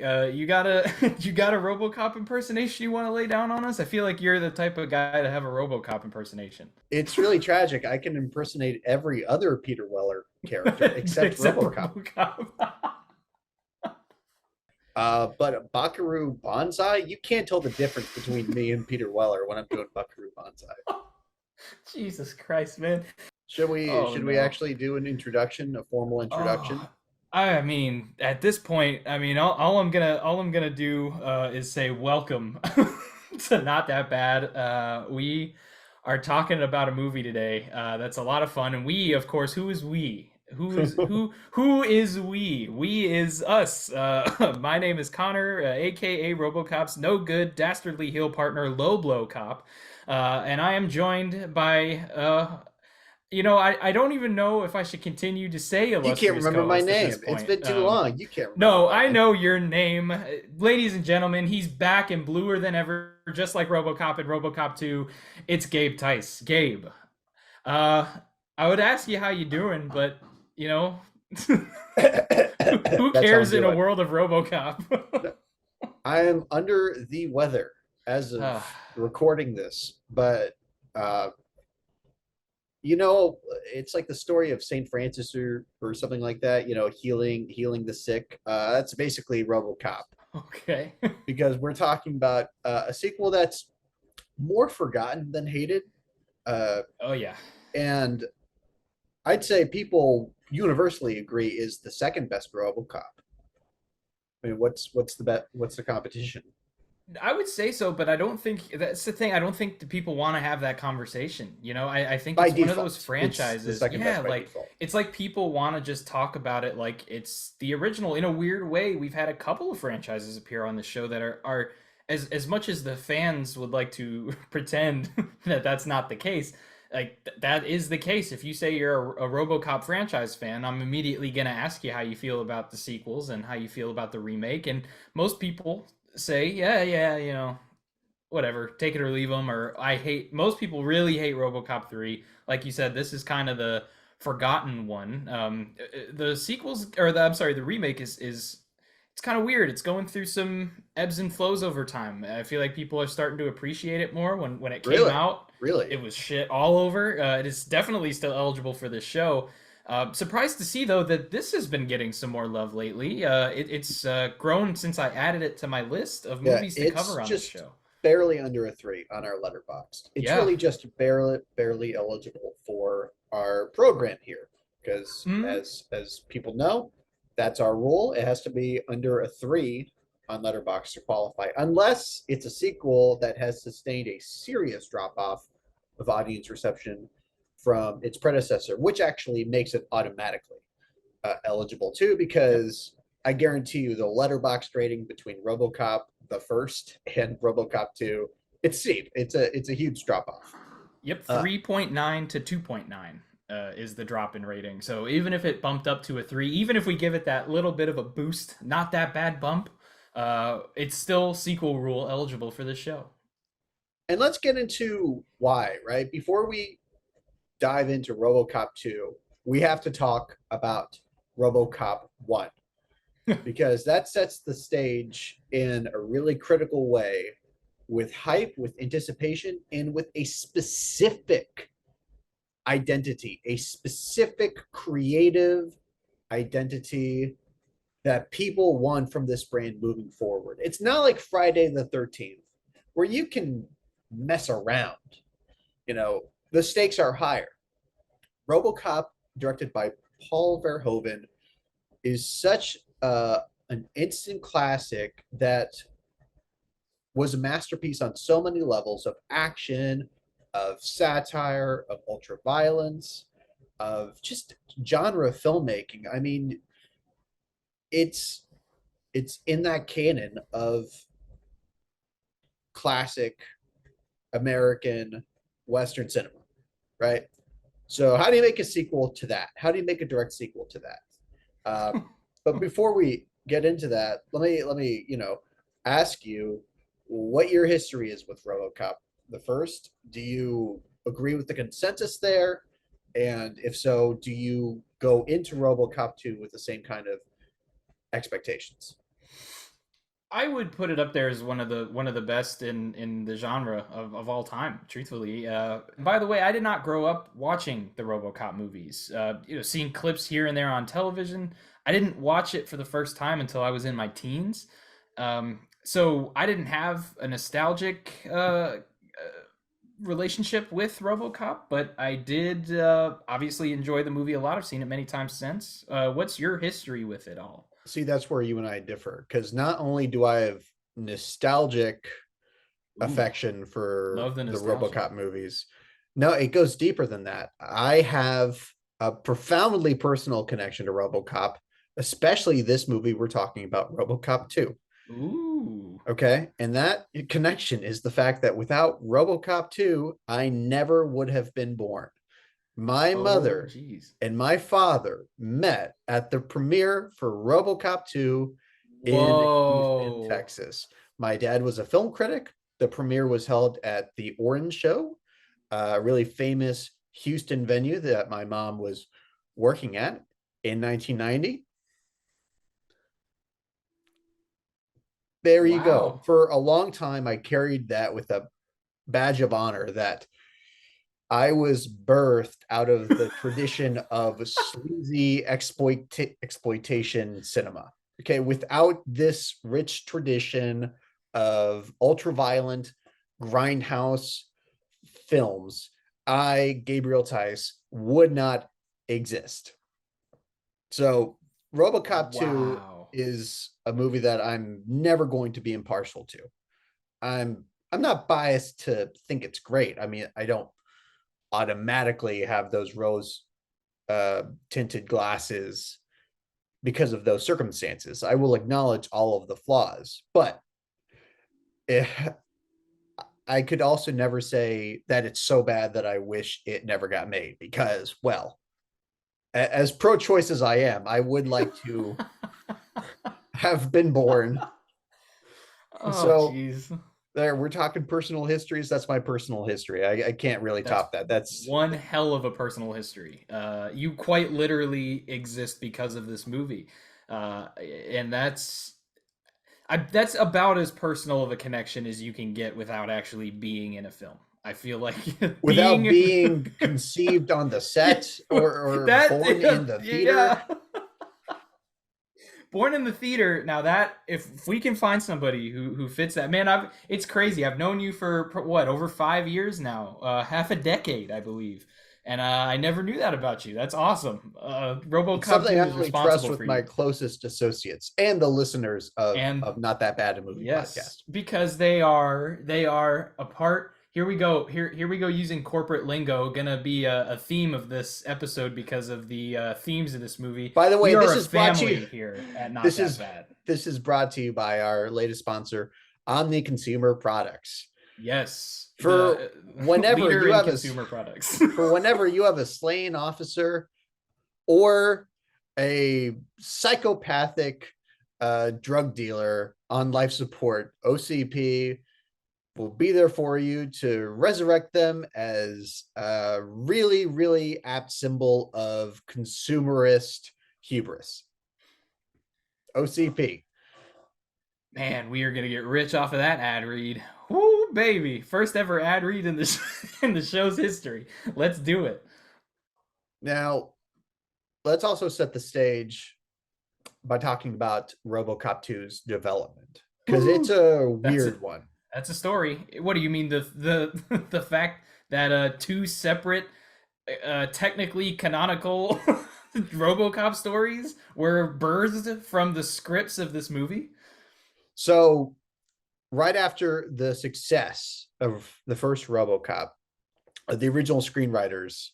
You got a you got a RoboCop impersonation you want to lay down on us? I feel like you're the type of guy to have a RoboCop impersonation. It's really tragic. I can impersonate every other Peter Weller character except Except RoboCop. RoboCop. But Buckaroo Banzai, you can't tell the difference between me and Peter Weller when I'm doing Buckaroo Banzai. Jesus Christ, man. Should we Oh should we no. actually do an introduction, a formal introduction? Oh, I mean, at this point, I mean, all I'm gonna do is say welcome to Not That Bad. We are talking about a movie today that's a lot of fun, and we, of course, who is we? Who is we? We is us. My name is Connor, aka RoboCop's no good dastardly heel partner, Low Blow Cop, and I am joined by I don't even know if I should continue to say You can't illustrious remember my co-host at this name. It's point. been too long. You can't remember No, I mine. know your name. Ladies and gentlemen, he's back and bluer than ever, just like RoboCop and RoboCop 2. It's Gabe Tice. Gabe, uh, I would ask you how you doing, but, you know, who That's how I'm cares in a doing. world of RoboCop? I am under the weather as of uh, recording this, but uh, it's like the story of Saint Francis or something like that. Healing the sick. That's basically RoboCop okay. because we're talking about a sequel that's more forgotten than hated, uh, Oh, yeah. and I'd say people universally agree is the second best RoboCop. I mean, what's the competition? I would say so, but I don't think that's the thing. I don't think the people want to have that conversation. I think By it's one of those default, it's the franchises. second Yeah, best by like default. it's like people want to just talk about it like it's the original. In a weird way, we've had a couple of franchises appear on the show that are as much as the fans would like to pretend that that's not the case. Like that is the case. If you say you're a RoboCop franchise fan, I'm immediately gonna ask you how you feel about the sequels and how you feel about the remake. And most people say, yeah, yeah, whatever, take it or leave them. Or I hate. Most people really hate RoboCop 3. Like you said, this is kind of the forgotten one. The sequels, or I'm sorry, the remake is it's kind of weird. It's going through some ebbs and flows over time. I feel like people are starting to appreciate it more. When it came Really, out, really. it was shit all over. It is definitely still eligible for this show. Surprised to see though that this has been getting some more love lately. It's grown since I added it to my list of Yeah, movies to it's cover on this just show. barely under a 3 on our letterbox. It's Yeah. really just barely eligible for our program here because Mm, as people know, that's our rule. It has to be under a 3 on letterbox to qualify, unless it's a sequel that has sustained a serious drop off of audience reception from its predecessor, which actually makes it automatically eligible too, yep. because I guarantee you the letterbox rating between RoboCop the first and RoboCop 2, it's steep. It's a huge drop off. Yep. Uh, 3.9 to 2.9 is the drop in rating. So even if it bumped up to a 3, even if we give it that little bit of a boost, not that bad bump, it's still sequel rule eligible for this show. and let's get into why, right? Before we dive into RoboCop 2, we have to talk about RoboCop 1 because that sets the stage in a really critical way with hype, with anticipation, and with a specific identity, a specific creative identity that people want from this brand moving forward. It's not like Friday the 13th, where you can mess around. The stakes are higher. Robocop, directed by Paul Verhoeven, is such an instant classic that was a masterpiece on so many levels of action, of satire, of ultra violence, of just genre filmmaking. I mean, it's it's in that canon of classic American Western cinema, right? So, how do you make a sequel to that? How do you make a direct sequel to that? But before we get into that, let me ask you what your history is with RoboCop. The first, do you agree with the consensus there? And if so, do you go into RoboCop 2 with the same kind of expectations? I would put it up there as one of the best in the genre of all time. Truthfully, by the way, I did not grow up watching the RoboCop movies. Seeing clips here and there on television. I didn't watch it for the first time until I was in my teens. So I didn't have a nostalgic relationship with RoboCop, but I did obviously enjoy the movie a lot. I've seen it many times since. What's your history with it all? See, that's where you and I differ, because not only do I have nostalgic Ooh, affection for love the the nostalgia. RoboCop movies, no, it goes deeper than that. I have a profoundly personal connection to RoboCop, especially this movie we're talking about, RoboCop 2. Ooh. Okay. And that connection is the fact that without RoboCop 2, I never would have been born. My Oh, mother geez. and my father met at the premiere for RoboCop 2 in Houston, Whoa. Texas. My dad was a film critic. The premiere was held at the Orange Show, a really famous Houston venue that my mom was working at in 1990. There you go. Wow. For a long time, I carried that with a badge of honor that I was birthed out of the tradition of sleazy exploitation cinema. Okay, without this rich tradition of ultra-violent grindhouse films, Gabriel Tice, would not exist. So, RoboCop 2 Wow. is a movie that I'm never going to be impartial to. I'm not biased to think it's great. I mean, I don't automatically have those rose tinted glasses because of those circumstances. I will acknowledge all of the flaws, but eh, I could also never say that it's so bad that I wish it never got made because, well, as pro choice as I am, I would like to have been born. Oh, So jeez. there, we're talking personal histories. That's my personal history. I can't really That's top that. That's one hell of a personal history. You quite literally exist because of this movie. And that's about as personal of a connection as you can get without actually being in a film. I feel like without being being conceived on the yeah, set or that born in the theater. yeah. Born in the theater. Now that if we can find somebody who fits that, man, I've it's crazy. I've known you for what, over 5 years now, half a decade, I believe, and I never knew that about you. That's awesome. It's RoboCop something Two I is only trust responsible with for my you, closest associates and the listeners and of Not That Bad a Movie yes, podcast. because they are a part. Here we go. Here we go using corporate lingo. Gonna be a theme of this episode because of the themes of this movie. By the We way, are this a is brought to you. family here at Not This That is Bad. this is brought to you by our latest sponsor, Omni Consumer Products. Yes, For the whenever leader you in have a consumer products. for whenever you have a slain officer or a psychopathic drug dealer on life support, OCP will be there for you to resurrect them as a really, really apt symbol of consumerist hubris. OCP. Man, we are gonna get rich off of that ad read. Woo, baby! First ever ad read in the in the show's history. Let's do it. Now, let's also set the stage by talking about RoboCop 2's development because it's Woo! a That's a weird one. that's a story. What do you mean the the fact that two separate technically canonical RoboCop stories were birthed from the scripts of this movie? So, right after the success of the first RoboCop, the original screenwriters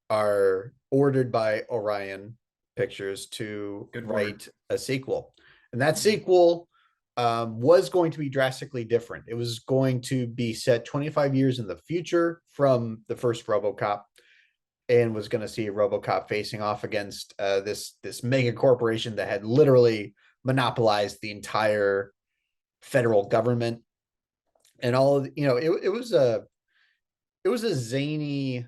are ordered by Orion Pictures to Good word. write a sequel. And that sequel was going to be drastically different. It was going to be set 25 years in the future from the first RoboCop and was going to see RoboCop facing off against this mega corporation that had literally monopolized the entire federal government and all of, it was a zany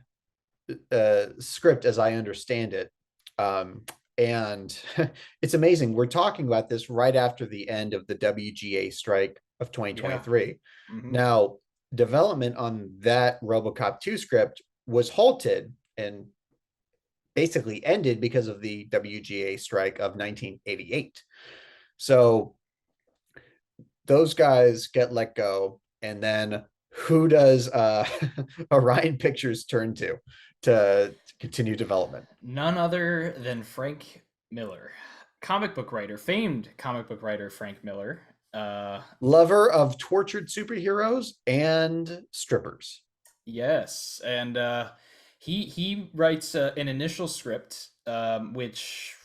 script as I understand it. And it's amazing. We're talking about this right after the end of the WGA strike of Yeah. 2023. Hmm. Now, development on that Robocop 2 script was halted and basically ended because of the WGA strike of 1988. So those guys get let go, and then who does Orion Pictures turn to continue development? None other than Frank Miller, comic book writer, famed comic book writer Frank Miller. Uh, Lover of tortured superheroes and strippers. yes, and he writes an initial script, which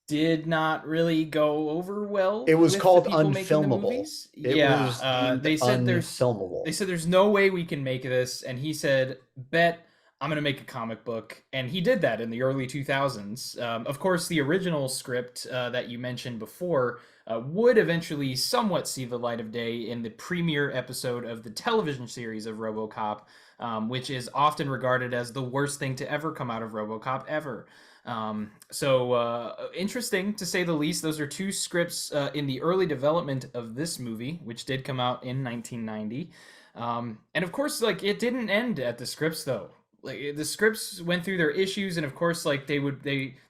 did not really go over well It was with the called people making the unfilmable. movies. It Yeah, was deemed they unfilmable. said there's no way we can make this, and he said, "Bet I'm gonna make a comic book," and he did that in the early 2000s. Of course, the original script that you mentioned before would eventually somewhat see the light of day in the premiere episode of the television series of RoboCop, which is often regarded as the worst thing to ever come out of RoboCop ever. Interesting to say the least. Those are two scripts in the early development of this movie, which did come out in 1990. And of course, like it didn't end at the scripts though. Like the scripts went through their issues, and of course, like they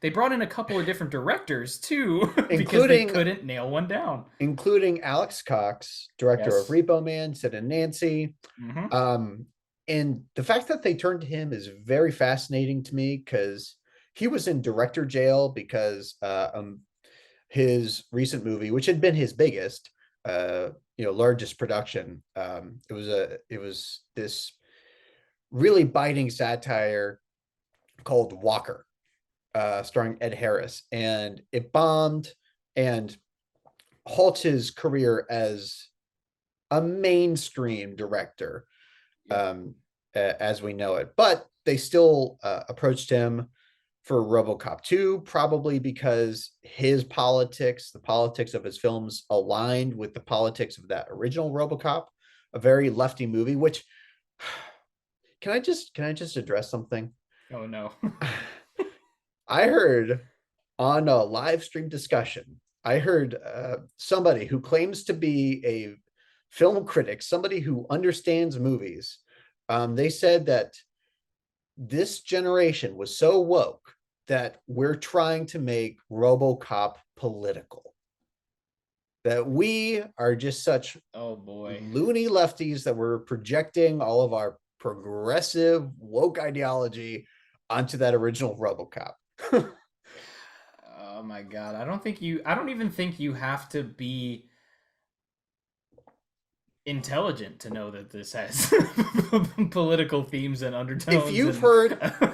brought in a couple of different directors too because they including couldn't nail one down. including Alex Cox, director of Yes. Repo Man, Sid and Nancy. Mm-hmm. Um, and the fact that they turned to him is very fascinating to me because he was in director jail because his recent movie, which had been his biggest, largest production, it was this really biting satire called Walker, starring Ed Harris, and it bombed and halts his career as a mainstream director, Yep. as we know it. But they still approached him for RoboCop 2, probably because his politics, the politics of his films, aligned with the politics of that original RoboCop, a very lefty movie. Which can I just address something? Oh no. I heard on a live stream discussion, I heard somebody who claims to be a film critic, somebody who understands movies. They said that this generation was so woke that we're trying to make RoboCop political. That we are just such Oh boy. loony lefties that we're projecting all of our progressive woke ideology onto that original RoboCop. Oh my god. I don't even think you have to be intelligent to know that this has political themes and if undertones you've and heard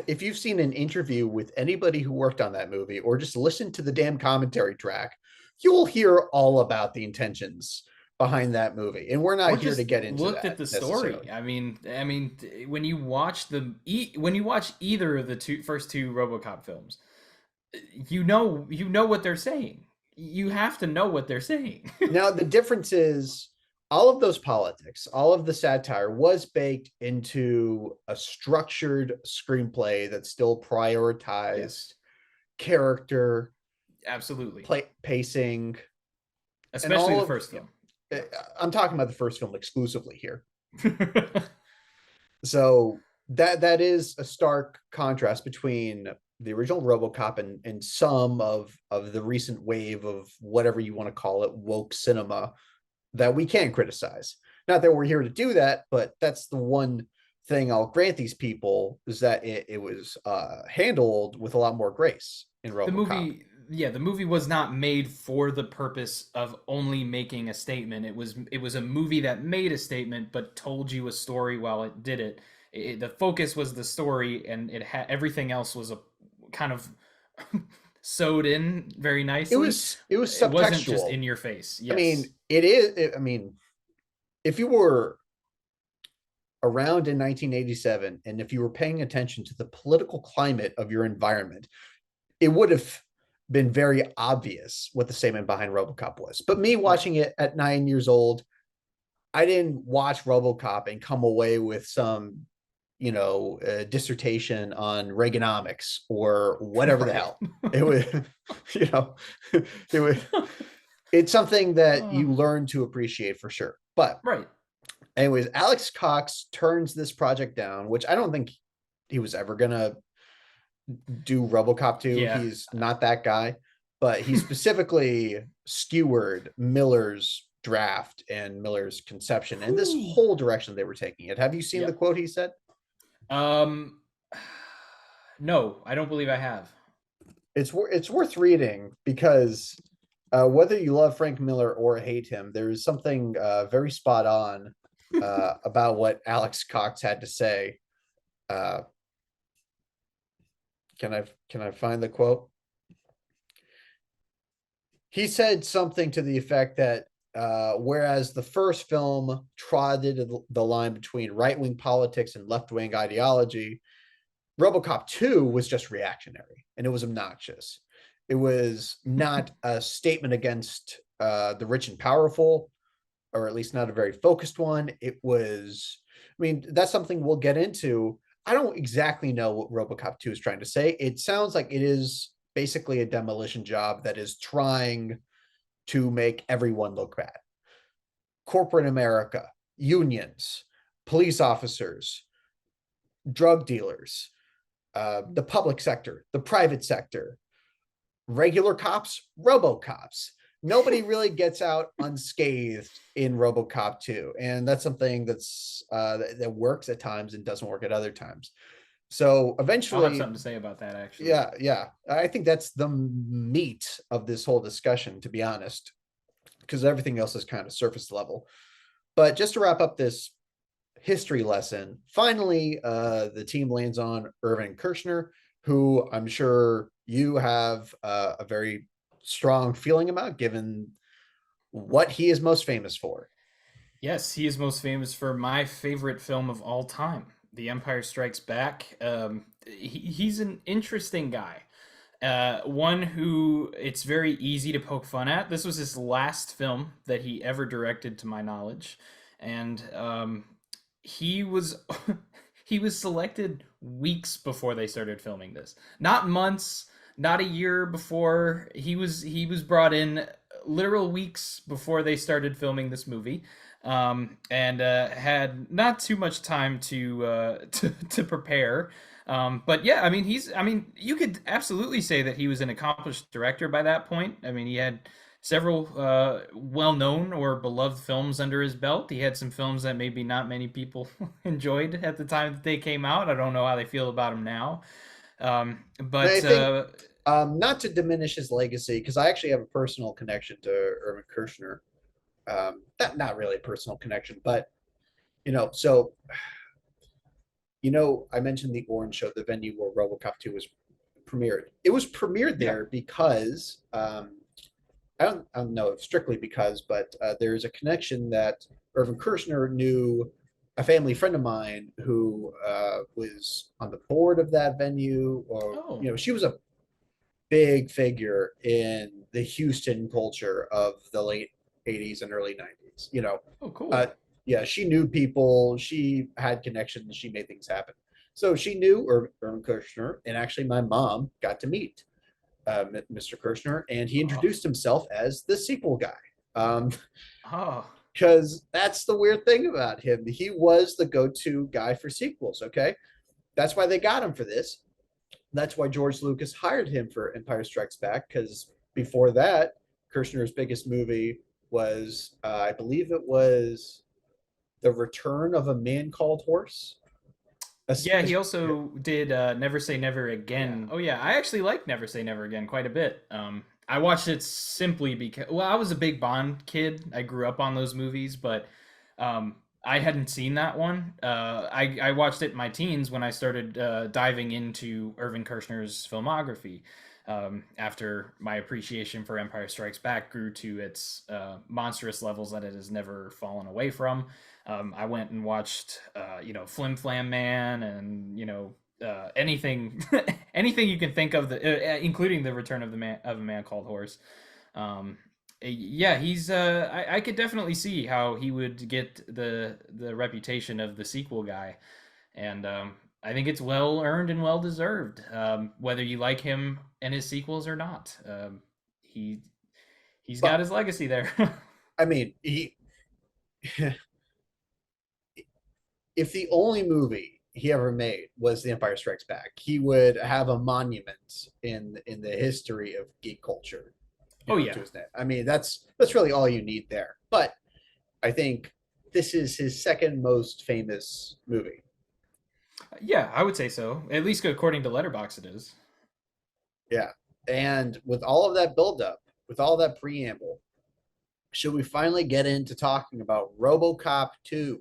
if you've seen an interview with anybody who worked on that movie or just listened to the damn commentary track, you'll hear all about the intentions behind that movie. And we're not or here to just get into looked at that the story. necessarily. I mean when you watch when you watch either of the first two RoboCop films, you know what they're saying. You have to know what they're saying. Now, the difference is all of those politics, all of the satire was baked into a structured screenplay that still prioritized Yes, character, absolutely. pacing, and Especially all the of, first film. Yeah. I'm talking about the first film exclusively here. So that is a stark contrast between the original RoboCop and some of the recent wave of whatever you want to call it, woke cinema that we can criticize. Not that we're here to do that, but that's the one thing I'll grant these people is that it was handled with a lot more grace in The RoboCop. movie, yeah, the movie was not made for the purpose of only making a statement. It was a movie that made a statement but told you a story while it did it. The focus was the story, and it had everything else was a kind of sewed in very It nicely. was it was It wasn't just subtextual. in your face. I mean, Yes. it is. I mean, if you were around in 1987 and if you were paying attention to the political climate of your environment, it would have been very obvious what the statement behind RoboCop was. But me Right. watching it at 9 years old, I didn't watch RoboCop and come away with some a dissertation on Reaganomics or whatever the Right. hell. It would, you know, it would. It's something that Uh, you learn to appreciate for sure. But right. anyways, Alex Cox turns this project down, which I don't think he was ever gonna do Robocop 2. Yeah. He's not that guy, but he specifically skewered Miller's draft and Miller's conception and this Whew. whole direction they were taking it. Have you seen the Yep. quote he said? Um, no, I don't believe I have. It's worth reading because whether you love Frank Miller or hate him, there is something very spot on about what Alex Cox had to say. Uh, can I find the quote? He said something to the effect that whereas the first film trotted the line between right wing politics and left wing ideology, Robocop 2 was just reactionary and it was obnoxious. It was not a statement against the rich and powerful, or at least not a very focused one. It was, I mean, that's something we'll get into. I don't exactly know what Robocop 2 is trying to say. It sounds like it is basically a demolition job that is trying to make everyone look bad. Corporate America, unions, police officers, drug dealers, the public sector, the private sector, regular cops, RoboCops. Nobody really gets out unscathed in RoboCop 2, and that's something that works at times and doesn't work at other times. So I'll have eventually, something to say about that actually. yeah, I think that's the meat of this whole discussion, to be honest, because everything else is kind of surface level. But just to wrap up this history lesson, finally, the team lands on Irvin Kushner, who I'm sure you have a very strong feeling about, given what he is most famous for. Yes, he is most famous for my favorite film of all time, The Empire Strikes Back. He's an interesting guy. One who it's very easy to poke fun at. This was his last film that he ever directed, to my knowledge, and he was he was selected weeks before they started filming this, not months, not a year before. He was brought in literal weeks before they started filming this movie, and had not too much time to prepare. But yeah, I mean, you could absolutely say that he was an accomplished director by that point. I mean, he had several well-known or beloved films under his belt. He had some films that maybe not many people enjoyed at the time that they came out. I don't know how they feel about him now. And I But think, not to diminish his legacy, because I actually have a personal connection to Irvin Kershner. Not really a personal connection, but so I mentioned the Orange Show, the venue where RoboCop 2 was premiered. It was premiered yeah. there because I don't know if strictly because, but there's a connection that Irvin Kershner knew a family friend of mine who was on the board of that venue, or Oh. she was a big figure in the Houston culture of the late 80s and early 90s. Oh, Uh, cool. yeah, she knew people, she had connections, she made things happen. So she knew Irvin Kershner, and actually my mom got to meet Mr. Kershner, and he Oh. introduced himself as the sequel guy. Um, Oh. because that's the weird thing about him. He was the go-to guy for sequels. Okay, that's why they got him for this. That's why George Lucas hired him for Empire Strikes Back, because before that, Kershner's biggest movie was, I believe it was The Return of a Man Called Horse. Yeah, he also did Never Say Never Yeah. Again. Oh yeah, I actually like Never Say Never Again quite a bit. I watched it simply because, well, I was a big Bond kid. I grew up on those movies, but I hadn't seen that one. I watched it in my teens when I started diving into Irvin Kershner's filmography. After my appreciation for Empire Strikes Back grew to its monstrous levels that it has never fallen away from. I went and watched, Flim Flam Man, and anything, anything you can think of, including the Return of a Man Called Horse. Yeah, he's. I could definitely see how he would get the reputation of the sequel guy, and I think it's well earned and well deserved. Whether you like him and his sequels or not, he he's got But his legacy there. I mean, if the only movie he ever made was The Empire Strikes Back, he would have a monument in the history of geek culture, Oh to yeah, his name. I mean, that's really all you need there. But I think this is his second most famous movie. yeah, I would say so. At least according to Letterbox, it is. Yeah. And with all of that buildup, with all that preamble, should we finally get into talking about RoboCop 2?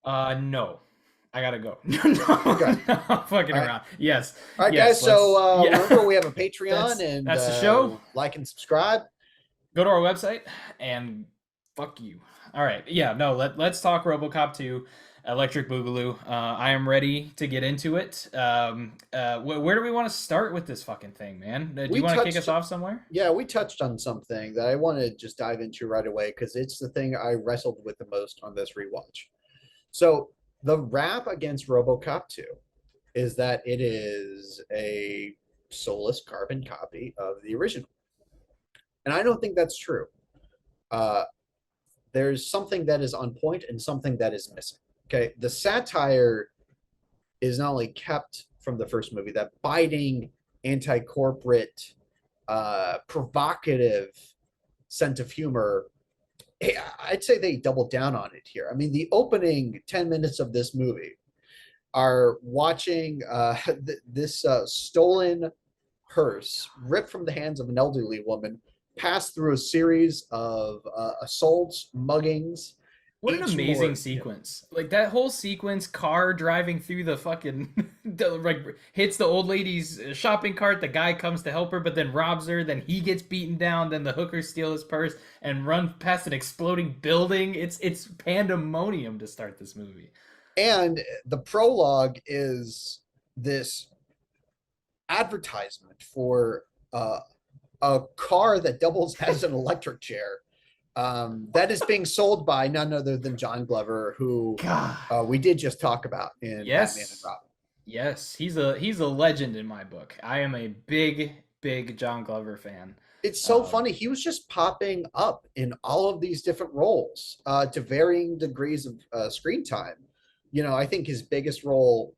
No, I gotta go. No, Okay. no, I'm fucking All right. around. Yes, All right, guys. yes. So remember, Yeah, we have a Patreon and that's the show. like and subscribe. Go to our website and fuck you. All right, yeah, no. Let's talk RoboCop 2, Electric Boogaloo. I am ready to get into it. Where do we want to start with this fucking thing, man? Do you We want to kick touched, us off somewhere? yeah, we touched on something that I want to just dive into right away because it's the thing I wrestled with the most on this rewatch. So the rap against RoboCop 2 is that it is a soulless carbon copy of the original. And I don't think that's true. Uh, there's something that is on point and something that is missing. Okay. The satire is not only kept from the first movie, that biting, anti corporate, provocative sense of humor. I'd say they doubled down on it here. I mean, the opening 10 minutes of this movie are watching this stolen hearse ripped from the hands of an elderly woman pass through a series of assaults, muggings, What an each amazing more. sequence! Like that whole sequence, car driving through the fucking, like hits the old lady's shopping cart. The guy comes to help her, but then robs her. Then he gets beaten down. Then the hookers steal his purse and run past an exploding building. It's pandemonium to start this movie. And the prologue is this advertisement for a car that doubles as an electric chair that is being sold by none other than John Glover, who God, we did just talk about in Batman and yes, Robin. yes, he's a legend in my book. I am a big John Glover fan. It's so Um, funny. He was just popping up in all of these different roles to varying degrees of screen time. I think his biggest role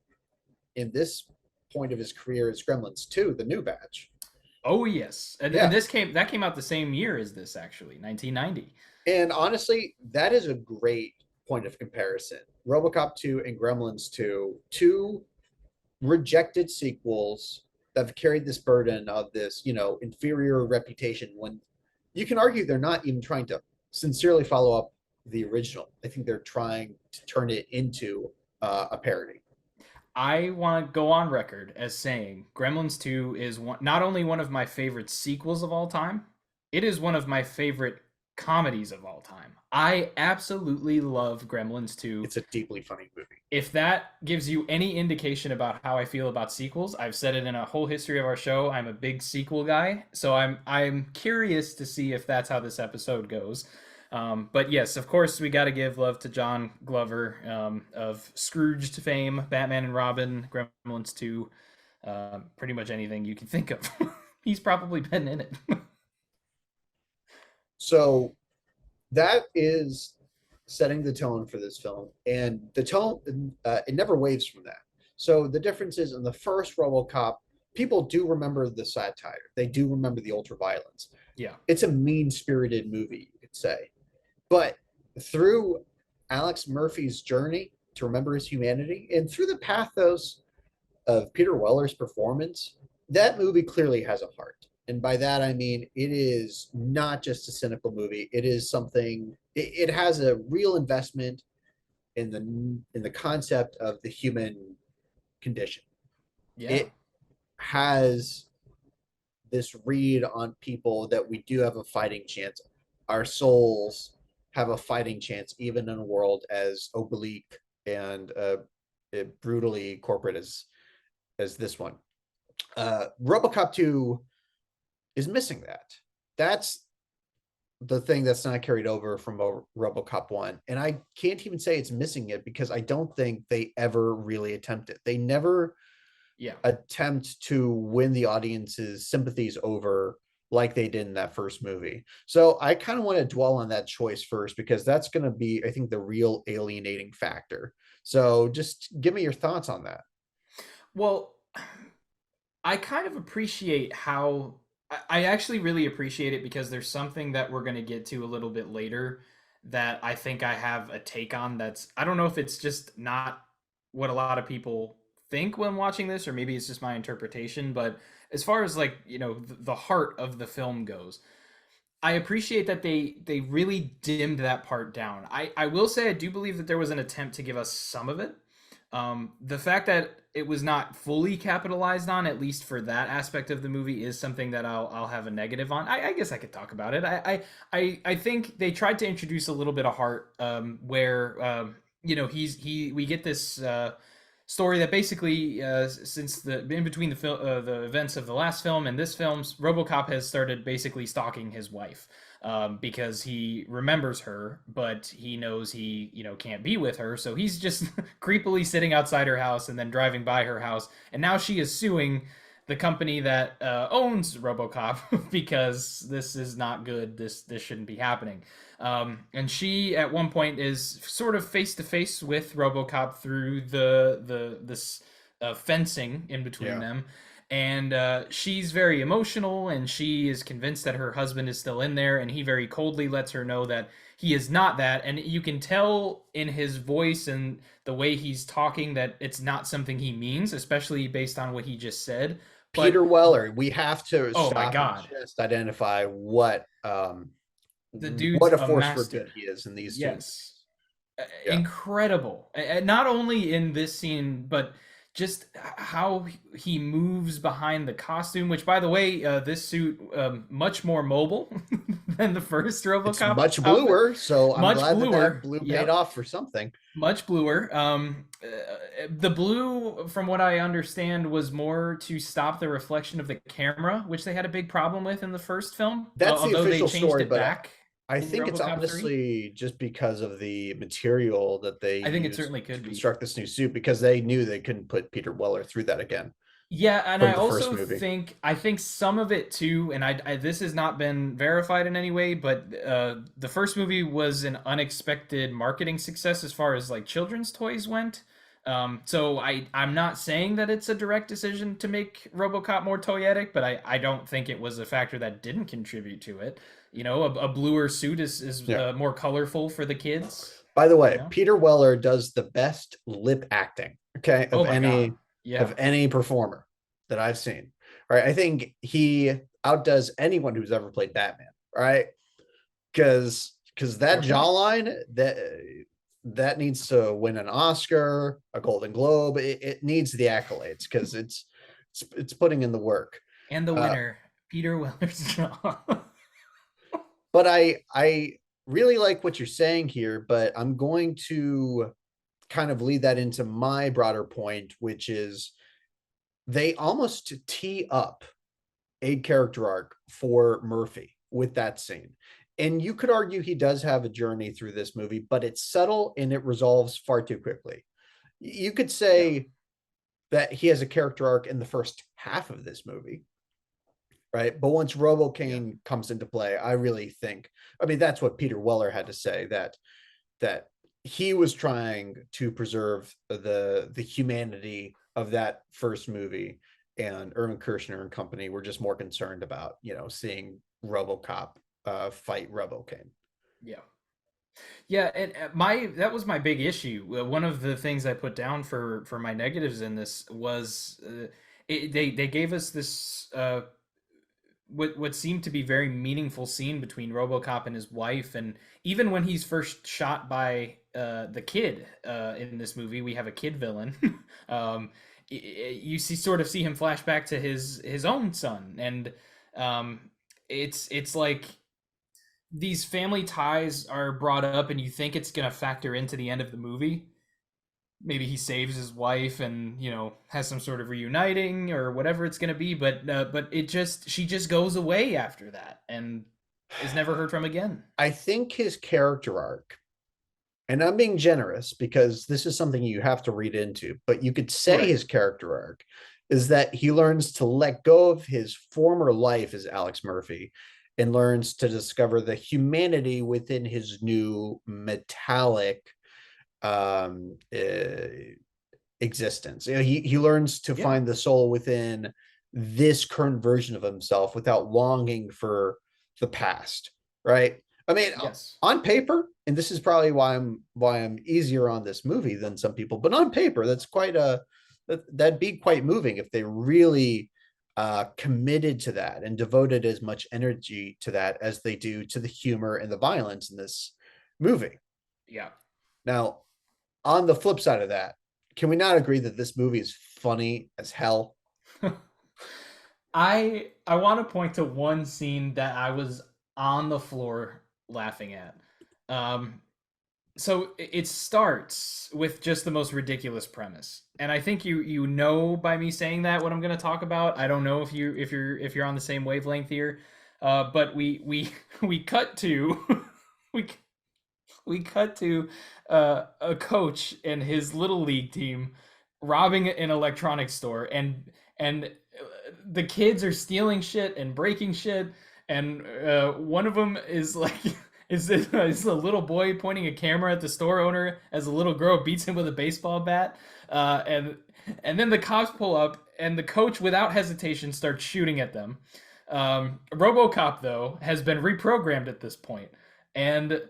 in this point of his career is Gremlins 2, the new batch. oh yes, and Yeah. that came out the same year as this actually, 1990. And honestly, that is a great point of comparison. Robocop 2 and Gremlins 2, two rejected sequels that have carried this burden of this, inferior reputation when you can argue they're not even trying to sincerely follow up the original. I think they're trying to turn it into a parody. I want to go on record as saying Gremlins 2 is not only one of my favorite sequels of all time, it is one of my favorite comedies of all time. I absolutely love Gremlins 2. It's a deeply funny movie. If that gives you any indication about how I feel about sequels, I've said it in a whole history of our show. I'm a big sequel guy, so I'm curious to see if that's how this episode goes. But yes, of course, we got to give love to John Glover of Scrooged fame, Batman and Robin, Gremlins 2, pretty much anything you can think of. He's probably been in it. So that is setting the tone for this film, and the tone it never waves from that. So the difference is in the first RoboCop, people do remember the satire, they do remember the ultra violence. Yeah. It's a mean spirited movie, you could say, but through Alex Murphy's journey to remember his humanity and through the pathos of Peter Weller's performance, that movie clearly has a heart. And by that, I mean, it is not just a cynical movie. It is something, it has a real investment in the concept of the human condition. Yeah. It has this read on people that we do have a fighting chance. Our souls have a fighting chance, even in a world as oblique and brutally corporate as this one. RoboCop 2 is missing that. That's the thing that's not carried over from RoboCop 1. And I can't even say it's missing it because I don't think they ever really attempt it. They never Yeah. attempt to win the audience's sympathies over like they did in that first movie. So I kind of want to dwell on that choice first because that's going to be, I think, the real alienating factor. So just give me your thoughts on that. Well, I kind of appreciate how I actually really appreciate it because there's something that we're going to get to a little bit later that I think I have a take on that's I don't know if it's just not what a lot of people think when watching this or maybe it's just my interpretation, but as far as like, the heart of the film goes, I appreciate that they really dimmed that part down. I will say I do believe that there was an attempt to give us some of it. The fact that it was not fully capitalized on, at least for that aspect of the movie, is something that I'll have a negative on. I guess I could talk about it. I think they tried to introduce a little bit of heart, where he we get this story that basically, since the in between the events of the last film and this film, RoboCop has started basically stalking his wife, because he remembers her, but he knows he can't be with her, so he's just creepily sitting outside her house and then driving by her house, and now she is suing the company that owns RoboCop because this is not good. This shouldn't be happening. And she at one point is sort of face to face with RoboCop through this fencing in between Yeah. them, and she's very emotional, and she is convinced that her husband is still in there, and he very coldly lets her know that he is not that, and you can tell in his voice and the way he's talking that it's not something he means, especially based on what he just said. But Peter Weller, we have to oh my stop and god, just identify the dude's what a a force for master. good he is in these two Yes. movies. Yeah. Incredible. Not only in this scene, but just how he moves behind the costume. Which, by the way, this suit, much more mobile than the first It's RoboCop much outfit. bluer, so I'm Much glad that that bluer. blue paid Yep. off for something. Much bluer. The blue, from what I understand, was more to stop the reflection of the camera, which they had a big problem with in the first film. That's the Although they official changed story, it but back I in think it's RoboCop 3. honestly just because of the material that they I think it used certainly to could be. construct this new suit because they knew they couldn't put Peter Weller through that again Yeah, and from I the first also movie. think some of it too, and this has not been verified in any way, but the first movie was an unexpected marketing success as far as like children's toys went. So I'm not saying that it's a direct decision to make RoboCop more toyetic, but I don't think it was a factor that didn't contribute to it. A bluer suit is Yeah. more colorful for the kids. By the You way, know? Peter Weller does the best lip acting, okay, Oh my God. Yeah. of any performer that I've seen. Right. I think he outdoes anyone who's ever played Batman. Right. Because that Fair point. jawline that needs to win an Oscar, a Golden Globe. It needs the accolades because it's putting in the work. And the Uh, winner, Peter Weller's jaw. but I really like what you're saying here, but I'm going to kind of lead that into my broader point, which is they almost tee up a character arc for Murphy with that scene. And you could argue he does have a journey through this movie, but it's subtle and it resolves far too quickly. You could Yeah. say that he has a character arc in the first half of this movie, right? But once Yeah. Robocane comes into play, I really think, I mean, that's what Peter Weller had to say, that he was trying to preserve the humanity of that first movie, and Irvin Kushner and company were just more concerned about seeing RoboCop fight Robocane. Yeah. Yeah, and my that was my big issue. One of the things I put down for my negatives in this was, they gave us this, what seemed to be very meaningful scene between RoboCop and his wife, and even when he's first shot by the kid in this movie, we have a kid villain. You see him flash back to his own son, and um, it's like these family ties are brought up, and you think it's gonna factor into the end of the movie. Maybe he saves his wife and has some sort of reuniting or whatever it's gonna be, but she just goes away after that, and is never heard from again. I think his character arc, and I'm being generous because this is something you have to read into, but you could say Right. his character arc is that he learns to let go of his former life as Alex Murphy and learns to discover the humanity within his new metallic um, uh, existence. You know, he learns to Yeah. find the soul within this current version of himself without longing for the past, right? I mean, Yes. on paper, and this is probably why I'm easier on this movie than some people, but on paper, that's quite a that'd be quite moving if they really committed to that and devoted as much energy to that as they do to the humor and the violence in this movie. Yeah. Now, on the flip side of that, can we not agree that this movie is funny as hell? I want to point to one scene that I was on the floor laughing at. Um, so it starts with just the most ridiculous premise, and I think you know by me saying that what I'm going to talk about. I don't know if you're on the same wavelength here, but we we cut to we we cut to a coach and his little league team robbing an electronics store, and the kids are stealing shit and breaking shit, and one of them is like is a little boy pointing a camera at the store owner as a little girl beats him with a baseball bat, and then the cops pull up and the coach without hesitation starts shooting at them. Robocop though has been reprogrammed at this point and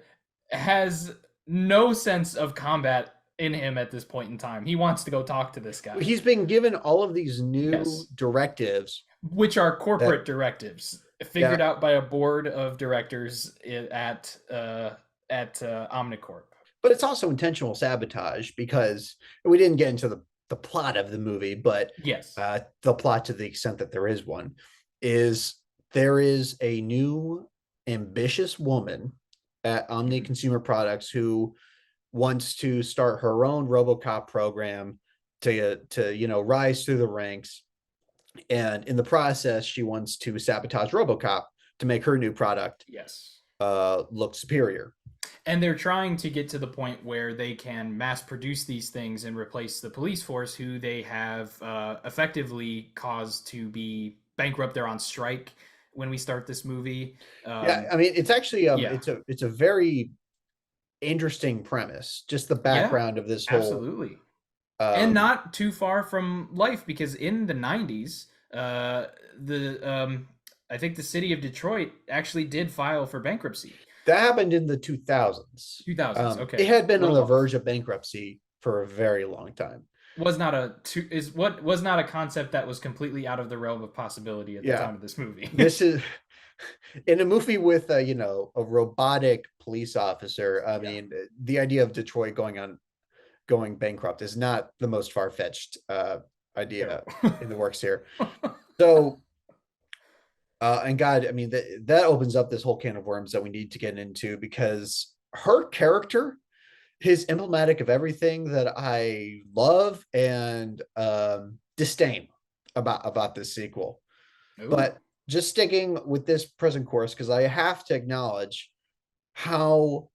has no sense of combat in him at this point in time. He wants to go talk to this guy. He's been given all of these new Yes. directives Which are corporate that, directives yeah, figured out by a board of directors at Omnicorp. but it's also intentional sabotage because we didn't get into the plot of the movie, but Yes. the plot to the extent that there is one is there is a new ambitious woman at Omni Mhm. Consumer Products who wants to start her own RoboCop program to rise through the ranks, and in the process, she wants to sabotage RoboCop to make her new product Yes. look superior. And they're trying to get to the point where they can mass produce these things and replace the police force, who they have effectively caused to be bankrupt. They're on strike when we start this movie. Yeah, I mean, it's actually Yeah, it's a very interesting premise. Just the yeah, background of this whole absolutely, and um, not too far from life because in the '90s, the I think the city of Detroit actually did file for bankruptcy. that happened in the 2000s. 2000s, It okay, had been on little the off. verge of bankruptcy for a very long time. Was not a is what was not a concept that was completely out of the realm of possibility at the Yeah, time of this movie. this is in a movie with a robotic police officer. I Yeah, mean, the idea of Detroit going bankrupt is not the most far-fetched no. idea in the works here. So, and God, I mean, that opens up this whole can of worms that we need to get into because her character is emblematic of everything that I love and disdain about this sequel. Ooh. But just sticking with this present course, because I have to acknowledge how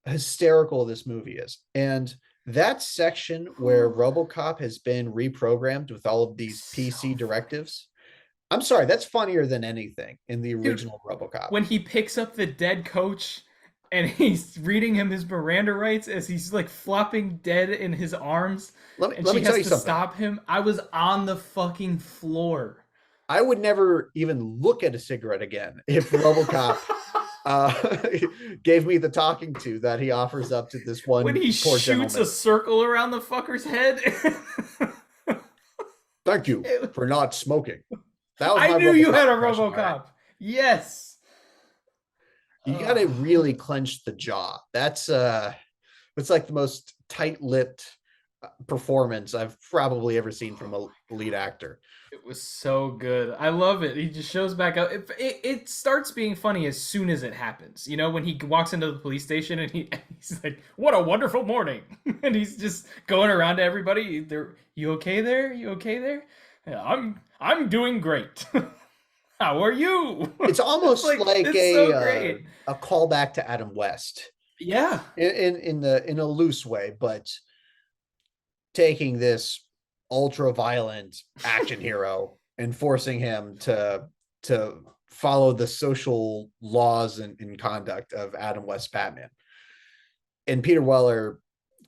hysterical this movie is. And that section where RoboCop has been reprogrammed with all of these So PC funny. directives, I'm sorry, that's funnier than anything in the Dude, original RoboCop. when he picks up the dead coach and he's reading him his Miranda rights as he's like flopping dead in his arms Let me and let she me tell has you to something. stop him, I was on the fucking floor. I would never even look at a cigarette again if RoboCop uh, gave me the talking to that he offers up to this When one he poor shoots a gentleman. circle around the fucker's head. Thank you It, for not smoking. That was I my knew you had RoboCop a impression. All right. RoboCop. Yes. You got to Oh, really clench the jaw. That's like the most tight-lipped performance I've probably ever seen from a lead actor. it was so good. I love it. He just shows back up. It starts being funny as soon as it happens. You know, when he walks into the police station and he's like, "What a wonderful morning," and he's just going around to everybody. "You okay there? You okay there? Yeah, I'm doing great." How are you? It's It's almost like like it's so great. a callback to Adam West Yeah. in a loose way, but taking this ultra violent action hero and forcing him to follow the social laws and conduct of Adam West Batman. And Peter Weller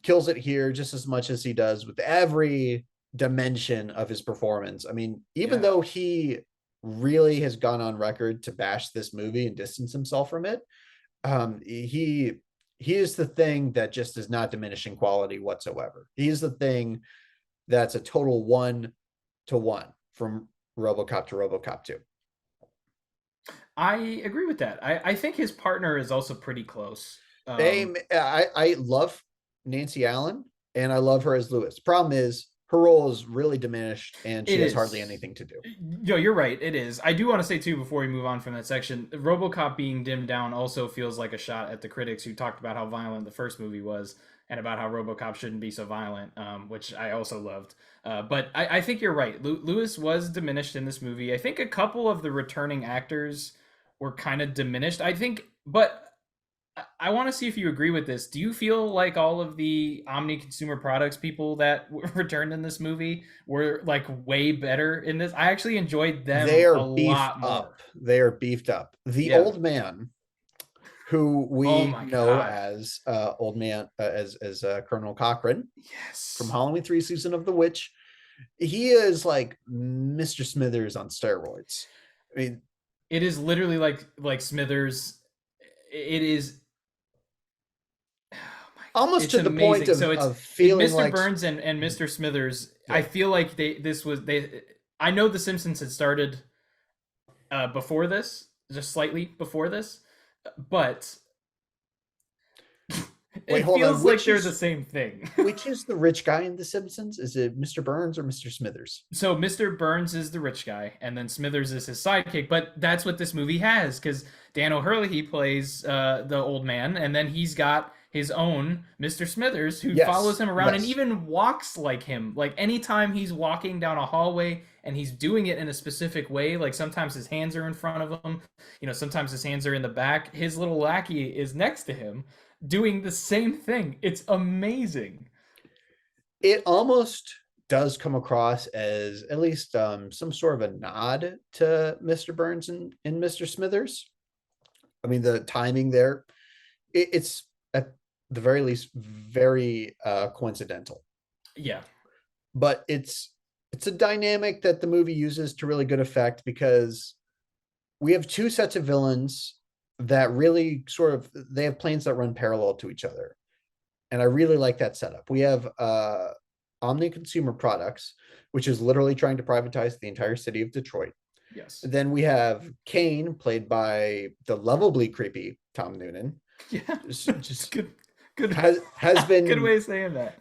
kills it here just as much as he does with every dimension of his performance. I mean, even Yeah. though he really has gone on record to bash this movie and distance himself from it, he is the thing that just is not diminishing quality whatsoever. He is the thing that's a total 1-to-1 from RoboCop to RoboCop 2. I agree with that. I think his partner is also pretty close. I love Nancy Allen and I love her as Lewis. Problem is her role is really diminished and she It has hardly is. anything to do. No, you're right. It is. I do want to say too before we move on from that section, RoboCop being dimmed down also feels like a shot at the critics who talked about how violent the first movie was and about how RoboCop shouldn't be so violent, which I also loved. But I think you're right. Lewis was diminished in this movie. I think a couple of the returning actors were kind of diminished. I think, but I want to see if you agree with this. Do you feel like all of the Omni consumer products people that returned in this movie were like way better in this? I actually enjoyed They them are a beefed lot more. up. They are beefed up. The Yeah. old man, who Oh we my know god. as old man as Colonel Cochran from Yes. Halloween 3 Season of the Witch, he is like Mr. Smithers on steroids. I mean, It is literally like Smithers. It is. Oh my god, almost it's to the point amazing. So of it's feeling Mr. like, Burns and Mr. Smithers. I yeah, feel like this was they. I know The Simpsons had started before this, just slightly before this, but wait, it hold on, feels like they're the same thing. which is the rich guy in The Simpsons? Is it Mr. Burns or Mr. Smithers? So Mr. Burns is the rich guy, and then Smithers is his sidekick. But that's what this movie has, because Dan O'Hurley plays the old man, and then he's got his own Mr. Smithers who follows Yes, him around and yes. even walks like him. Like anytime he's walking down a hallway and he's doing it in a specific way, like sometimes his hands are in front of him, sometimes his hands are in the back. His little lackey is next to him doing the same thing. It's amazing. It almost does come across as at least some sort of a nod to Mr. Burns and Mr. Smithers. I mean, the timing there, it's at the very least very coincidental. Yeah. But it's a dynamic that the movie uses to really good effect because we have two sets of villains that really sort of they have planes that run parallel to each other. And I really like that setup. We have Omni Consumer Products, which is literally trying to privatize the entire city of Detroit. Yes. Then we have Kane, played by the lovably creepy Tom Noonan, Yeah. It's just good. Good. has Good been way of saying that.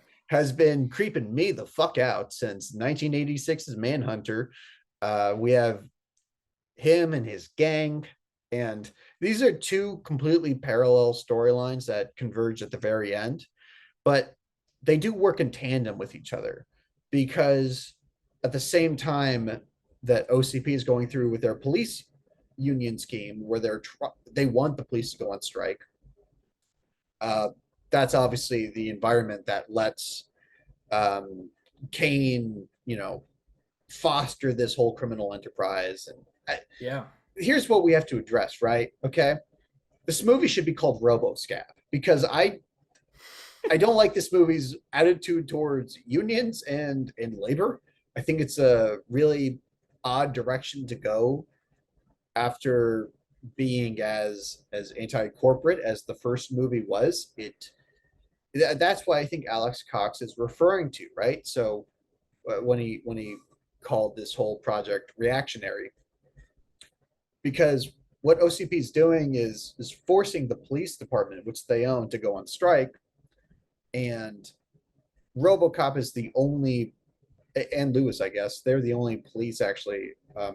creeping me the fuck out since 1986's Manhunter. We have him and his gang, and these are two completely parallel storylines that converge at the very end, but they do work in tandem with each other because at the same time that OCP is going through with their police union scheme where they want the police to go on strike, uh, that's obviously the environment that lets Kane, foster this whole criminal enterprise. And Yeah. here's what we have to address, right? Okay, this movie should be called RoboScab because I don't like this movie's attitude towards unions and labor. I think it's a really odd direction to go after being as anti-corporate as the first movie was. That's why I think Alex Cox is referring to, right? So when he called this whole project reactionary, because what OCP is doing is forcing the police department, which they own, to go on strike, and RoboCop is the only, and Lewis, I guess, they're the only police actually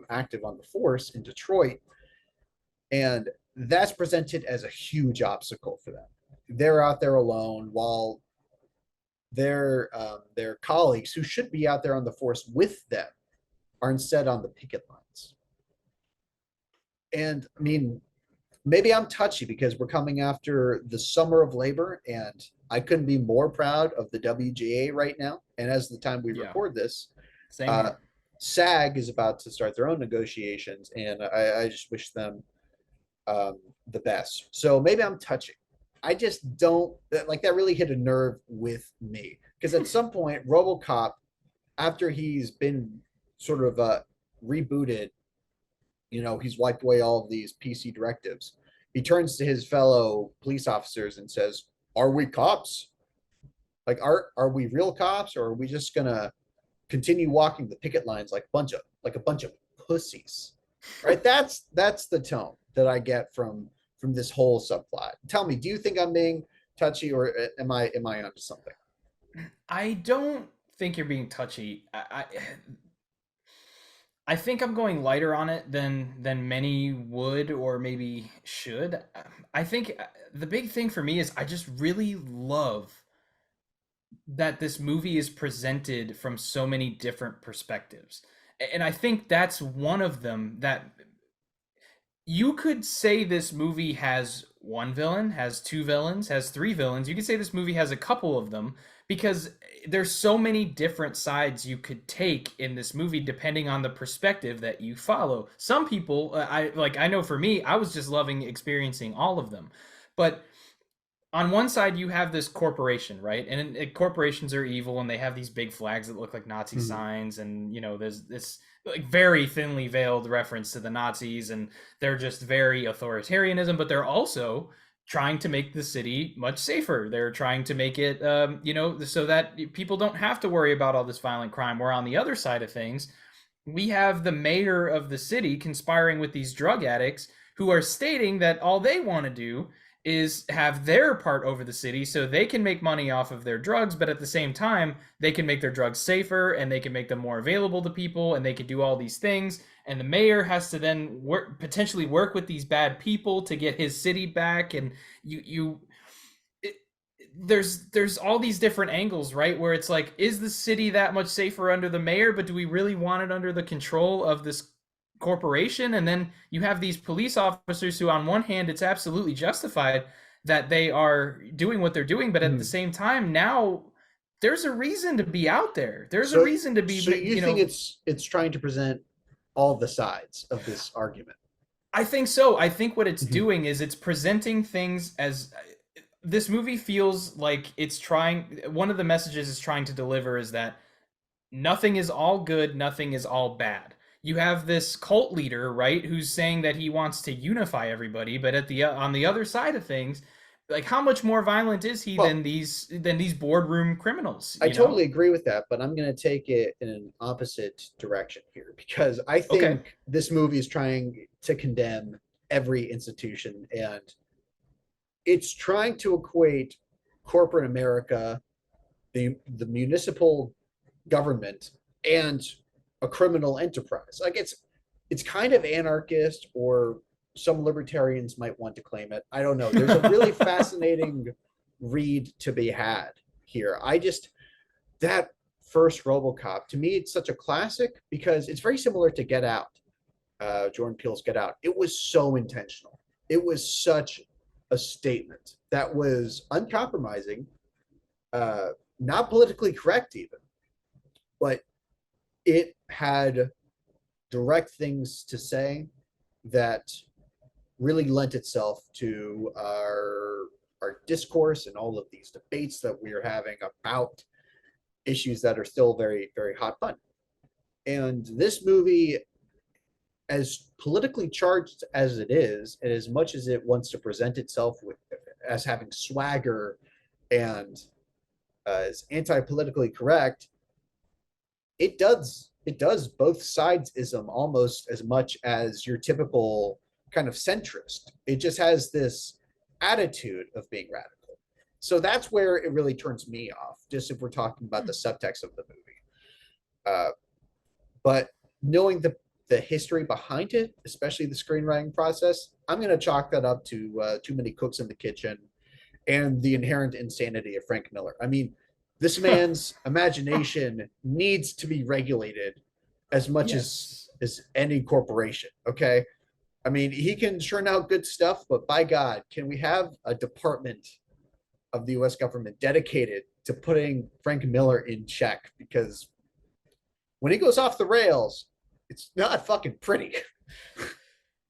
active on the force in Detroit, and that's presented as a huge obstacle for them. They're out there alone while their colleagues who should be out there on the force with them are instead on the picket lines. And I mean, maybe I'm touchy because we're coming after the summer of labor, and I couldn't be more proud of the WGA right now. And as the time we Yeah, record this, same uh, here. SAG is about to start their own negotiations, and I just wish them the best. So maybe I'm touching. I just don't like that. Really hit a nerve with me because at some point, RoboCop, after he's been sort of rebooted, he's wiped away all of these PC directives. He turns to his fellow police officers and says, "Are we cops? Like, are we real cops, or are we just gonna continue walking the picket lines like a bunch of pussies?" Right? That's the tone that I get from this whole subplot. Tell me, do you think I'm being touchy, or am I onto something? I don't think you're being touchy. I think I'm going lighter on it than many would or maybe should. I think the big thing for me is I just really love that this movie is presented from so many different perspectives. And I think that's one of them that you could say this movie has one villain, has two villains, has three villains. You could say this movie has a couple of them because there's so many different sides you could take in this movie depending on the perspective that you follow. Some people, I know for me, I was just loving experiencing all of them. But on one side you have this corporation, right? And corporations are evil, and they have these big flags that look like Nazi Mhm. signs, and there's this like very thinly veiled reference to the Nazis, and they're just very authoritarianism, but they're also trying to make the city much safer. They're trying to make it so that people don't have to worry about all this violent crime. Where on the other side of things, we have the mayor of the city conspiring with these drug addicts who are stating that all they want to do is have their part over the city so they can make money off of their drugs, but at the same time they can make their drugs safer and they can make them more available to people, and they can do all these things, and the mayor has to then potentially work with these bad people to get his city back. And you it, there's all these different angles, right? Where it's like, is the city that much safer under the mayor, but do we really want it under the control of this corporation? And then you have these police officers who, on one hand, it's absolutely justified that they are doing what they're doing, but at the Mhm. same time, now there's a reason to be out there. There's a So reason to be, so you think it's trying to present all the sides of this argument? I think so. I think what it's Mhm. doing is it's presenting things as this movie feels like it's trying. One of the messages it's trying to deliver is that nothing is all good, nothing is all bad. You have this cult leader, right, who's saying that he wants to unify everybody, but at the on the other side of things, like, how much more violent is he Well, than these boardroom criminals, I totally agree with that, but I'm going to take it in an opposite direction here because I Okay. think this movie is trying to condemn every institution, and it's trying to equate corporate America, the municipal government, and a criminal enterprise. Like it's kind of anarchist, or some libertarians might want to claim it. I don't know. There's a really fascinating read to be had here. I just that first RoboCop, to me, it's such a classic because it's very similar to Get Out, Jordan Peele's Get Out. It was so intentional. It was such a statement that was uncompromising, uh, not politically correct even, but it had direct things to say that really lent itself to our discourse and all of these debates that we are having about issues that are still very very hot button. And this movie, as politically charged as it is, and as much as it wants to present itself with as having swagger and is anti-politically correct, it does both sides ism almost as much as your typical kind of centrist. It just has this attitude of being radical. So that's where it really turns me off, just if we're talking about the subtext of the movie. Uh, but knowing the history behind it, especially the screenwriting process, I'm going to chalk that up to too many cooks in the kitchen and the inherent insanity of Frank Miller. I mean, this man's imagination needs to be regulated as much Yes. as any corporation. Okay, I mean, he can churn out good stuff, but by God, can we have a department of the US government dedicated to putting Frank Miller in check? Because when he goes off the rails, it's not fucking pretty.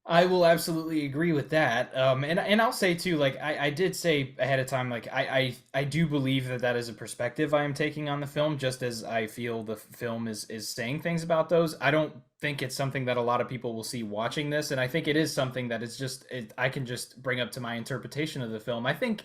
I will absolutely agree with that. And I'll say too, like I did say ahead of time, like I do believe that that is a perspective I am taking on the film, just as I feel the film is saying things about those. I don't think it's something that a lot of people will see watching this, and I think it is something that is just I can just bring up to my interpretation of the film. I think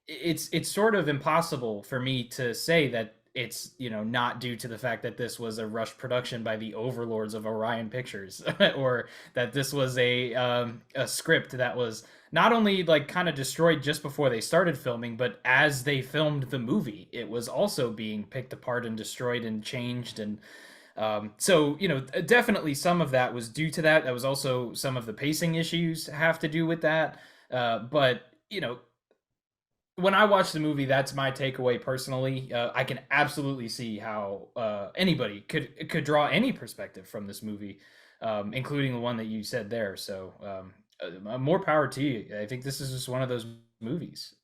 it's sort of impossible for me to say that it's not due to the fact that this was a rush production by the overlords of Orion Pictures, or that this was a script that was not only like kind of destroyed just before they started filming, but as they filmed the movie, it was also being picked apart and destroyed and changed. And so definitely some of that was due to that. That was also some of the pacing issues have to do with that. But when I watch the movie, that's my takeaway personally. I can absolutely see how anybody could draw any perspective from this movie, including the one that you said there. So more power to you. I think this is just one of those movies.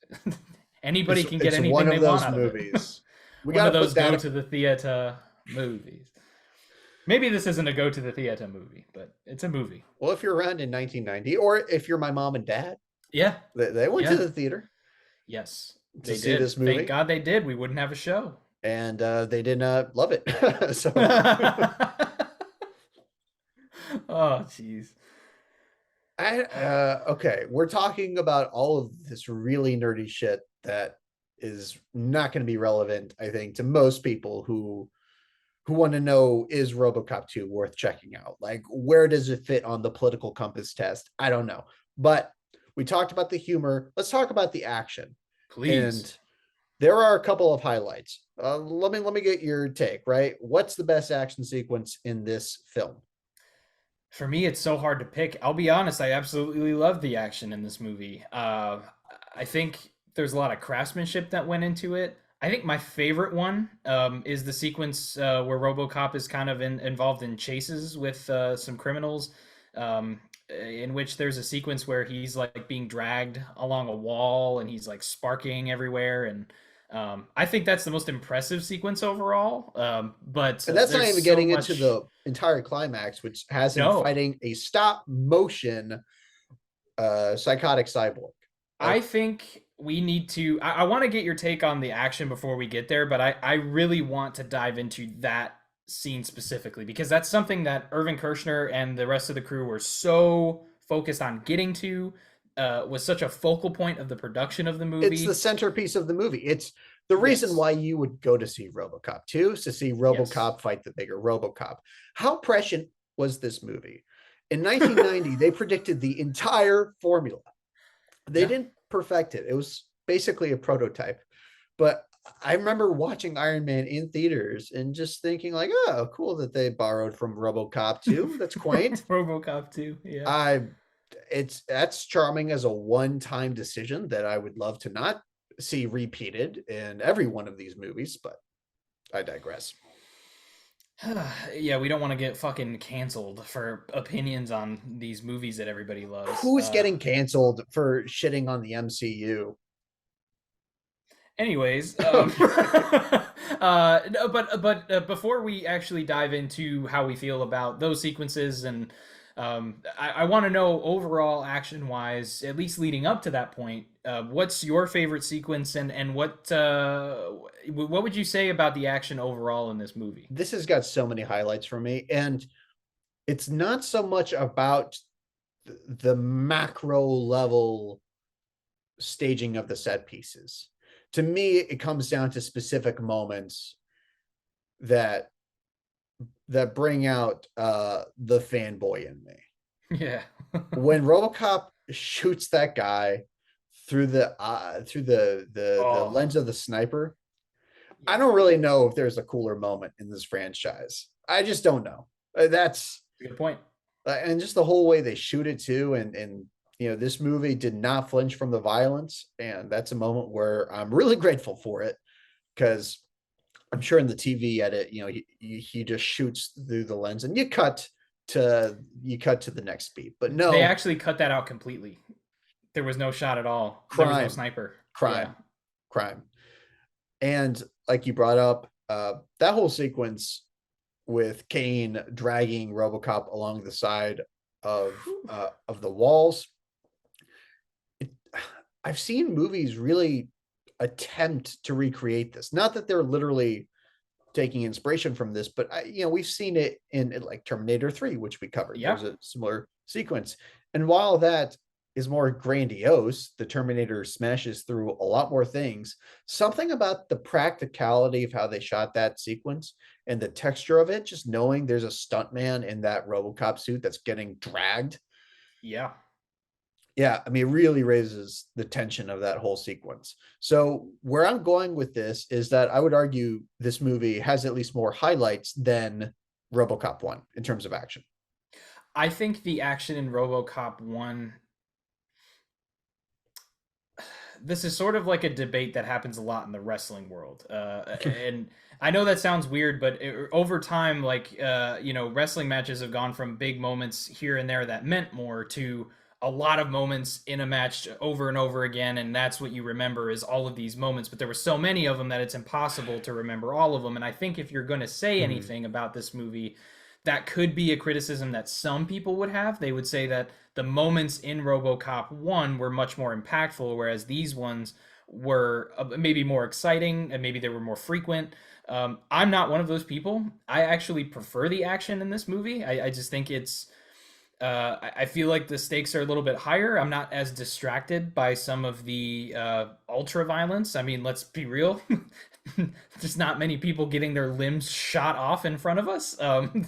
Anybody can get It's anything one they of want those out of it. movies. We One got of to those put go that. to the theater movies. Maybe this isn't a go to the theater movie, but it's a movie. Well, if you're around in 1990, or if you're my mom and dad, Yeah, they went to yeah, the theater yes, to they see did. this Thank movie, God they did. We wouldn't have a show. and they did not love it. So, Oh, jeez. okay, we're talking about all of this really nerdy shit that is not going to be relevant, I think, to most people who want to know, is RoboCop 2 worth checking out? Like, where does it fit on the political compass test? I don't know. But we talked about the humor. Let's talk about the action. Please. And there are a couple of highlights. Let me get your take, right? What's the best action sequence in this film? For me, it's so hard to pick. I'll be honest, I absolutely love the action in this movie. I think there's a lot of craftsmanship that went into it. I think my favorite one is the sequence where RoboCop is kind of involved in chases with some criminals, in which there's a sequence where he's like being dragged along a wall and he's like sparking everywhere. And I think that's the most impressive sequence overall. But And that's not there's even so getting into much. the entire climax, which has him No, fighting a stop motion psychotic cyborg. I Like, think we need to. I want to get your take on the action before we get there, but I really want to dive into that scene specifically because that's something that Irvin Kushner and the rest of the crew were so focused on getting to. Was such a focal point of the production of the it's the movie. centerpiece of the movie. It's the reason Yes, why you would go to see RoboCop 2, is to see yes. RoboCop fight the bigger RoboCop. How prescient was this movie? In 1990, they predicted the entire formula. They Yeah. didn't perfect it. It was basically a prototype. But I remember watching Iron Man in theaters and just thinking like, oh, cool that they borrowed from RoboCop 2. That's quaint. RoboCop 2. Yeah. I that's charming as a one-time decision that I would love to not see repeated in every one of these movies, but I digress. Yeah, we don't want to get fucking canceled for opinions on these movies that everybody loves. Who's getting canceled for shitting on the MCU? Anyways, no, but before we actually dive into how we feel about those sequences, and I want to know overall action wise, at least leading up to that point, what's your favorite sequence, and what would you say about the action overall in this movie? This has got so many highlights for me, and it's not so much about the macro level staging of the set pieces. To me, it comes down to specific moments that bring out the fanboy in me. Yeah. When RoboCop shoots that guy through the Oh, lens of the sniper, I yeah. don't really know if there's a cooler moment in this franchise. I just don't know. That's Good point. and just the whole way they shoot it too, and this movie did not flinch from the violence, and that's a moment where I'm really grateful for it, because I'm sure in the TV edit, he just shoots through the lens, and you cut to you cut to the next beat. But They no, actually cut that out completely. There was no shot at all. There was no crime, sniper. Yeah. crime, crime. And like you brought up, that whole sequence with Kane dragging RoboCop along the side of the walls. It, I've seen movies really attempt to recreate this. Not that they're literally taking inspiration from this, but we've seen it in like Terminator 3, which we covered. Yeah. There's a similar sequence. And while that is more grandiose, the Terminator smashes through a lot more things. Something about the practicality of how they shot that sequence and the texture of it, just knowing there's a stuntman in that RoboCop suit that's getting dragged. Yeah. Yeah, I mean, it really raises the tension of that whole sequence. So where I'm going with this is that I would argue this movie has at least more highlights than RoboCop 1 in terms of action. I think the action in RoboCop 1, this is sort of like a debate that happens a lot in the wrestling world. And I know that sounds weird, but over time, like, wrestling matches have gone from big moments here and there that meant more to a lot of moments in a match over and over again. And that's what you remember is all of these moments. But there were so many of them that it's impossible to remember all of them. And I think if you're going to say anything about this movie, that could be a criticism that some people would have. They would say that the moments in RoboCop 1 were much more impactful, whereas these ones were maybe more exciting and maybe they were more frequent. I'm not one of those people. I actually prefer the action in this movie. I just think it's. I feel like the stakes are a little bit higher. I'm not as distracted by some of the ultra violence. I mean, let's be real. There's not many people getting their limbs shot off in front of us.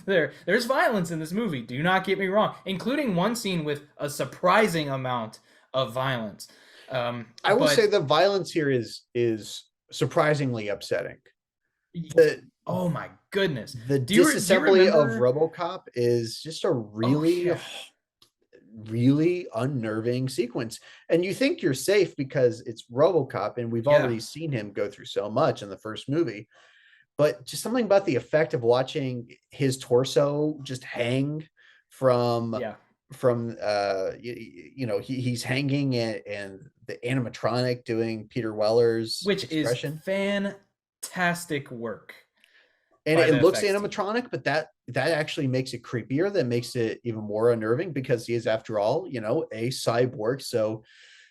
There's violence in this movie. Do not get me wrong, including one scene with a surprising amount of violence. I will say the violence here is surprisingly upsetting. The oh my goodness, the do you disassembly of remember? RoboCop is just a Oh really yeah, really unnerving sequence. And you think you're safe because it's RoboCop and we've yeah, already seen him go through so much in the first movie. But just something about the effect of watching his torso just hang from yeah. he's hanging and the animatronic doing Peter Weller's Which is expression. fantastic work And by it the looks effects team. animatronic, but that actually makes it creepier. That makes it even more unnerving because he is, after all, a cyborg. So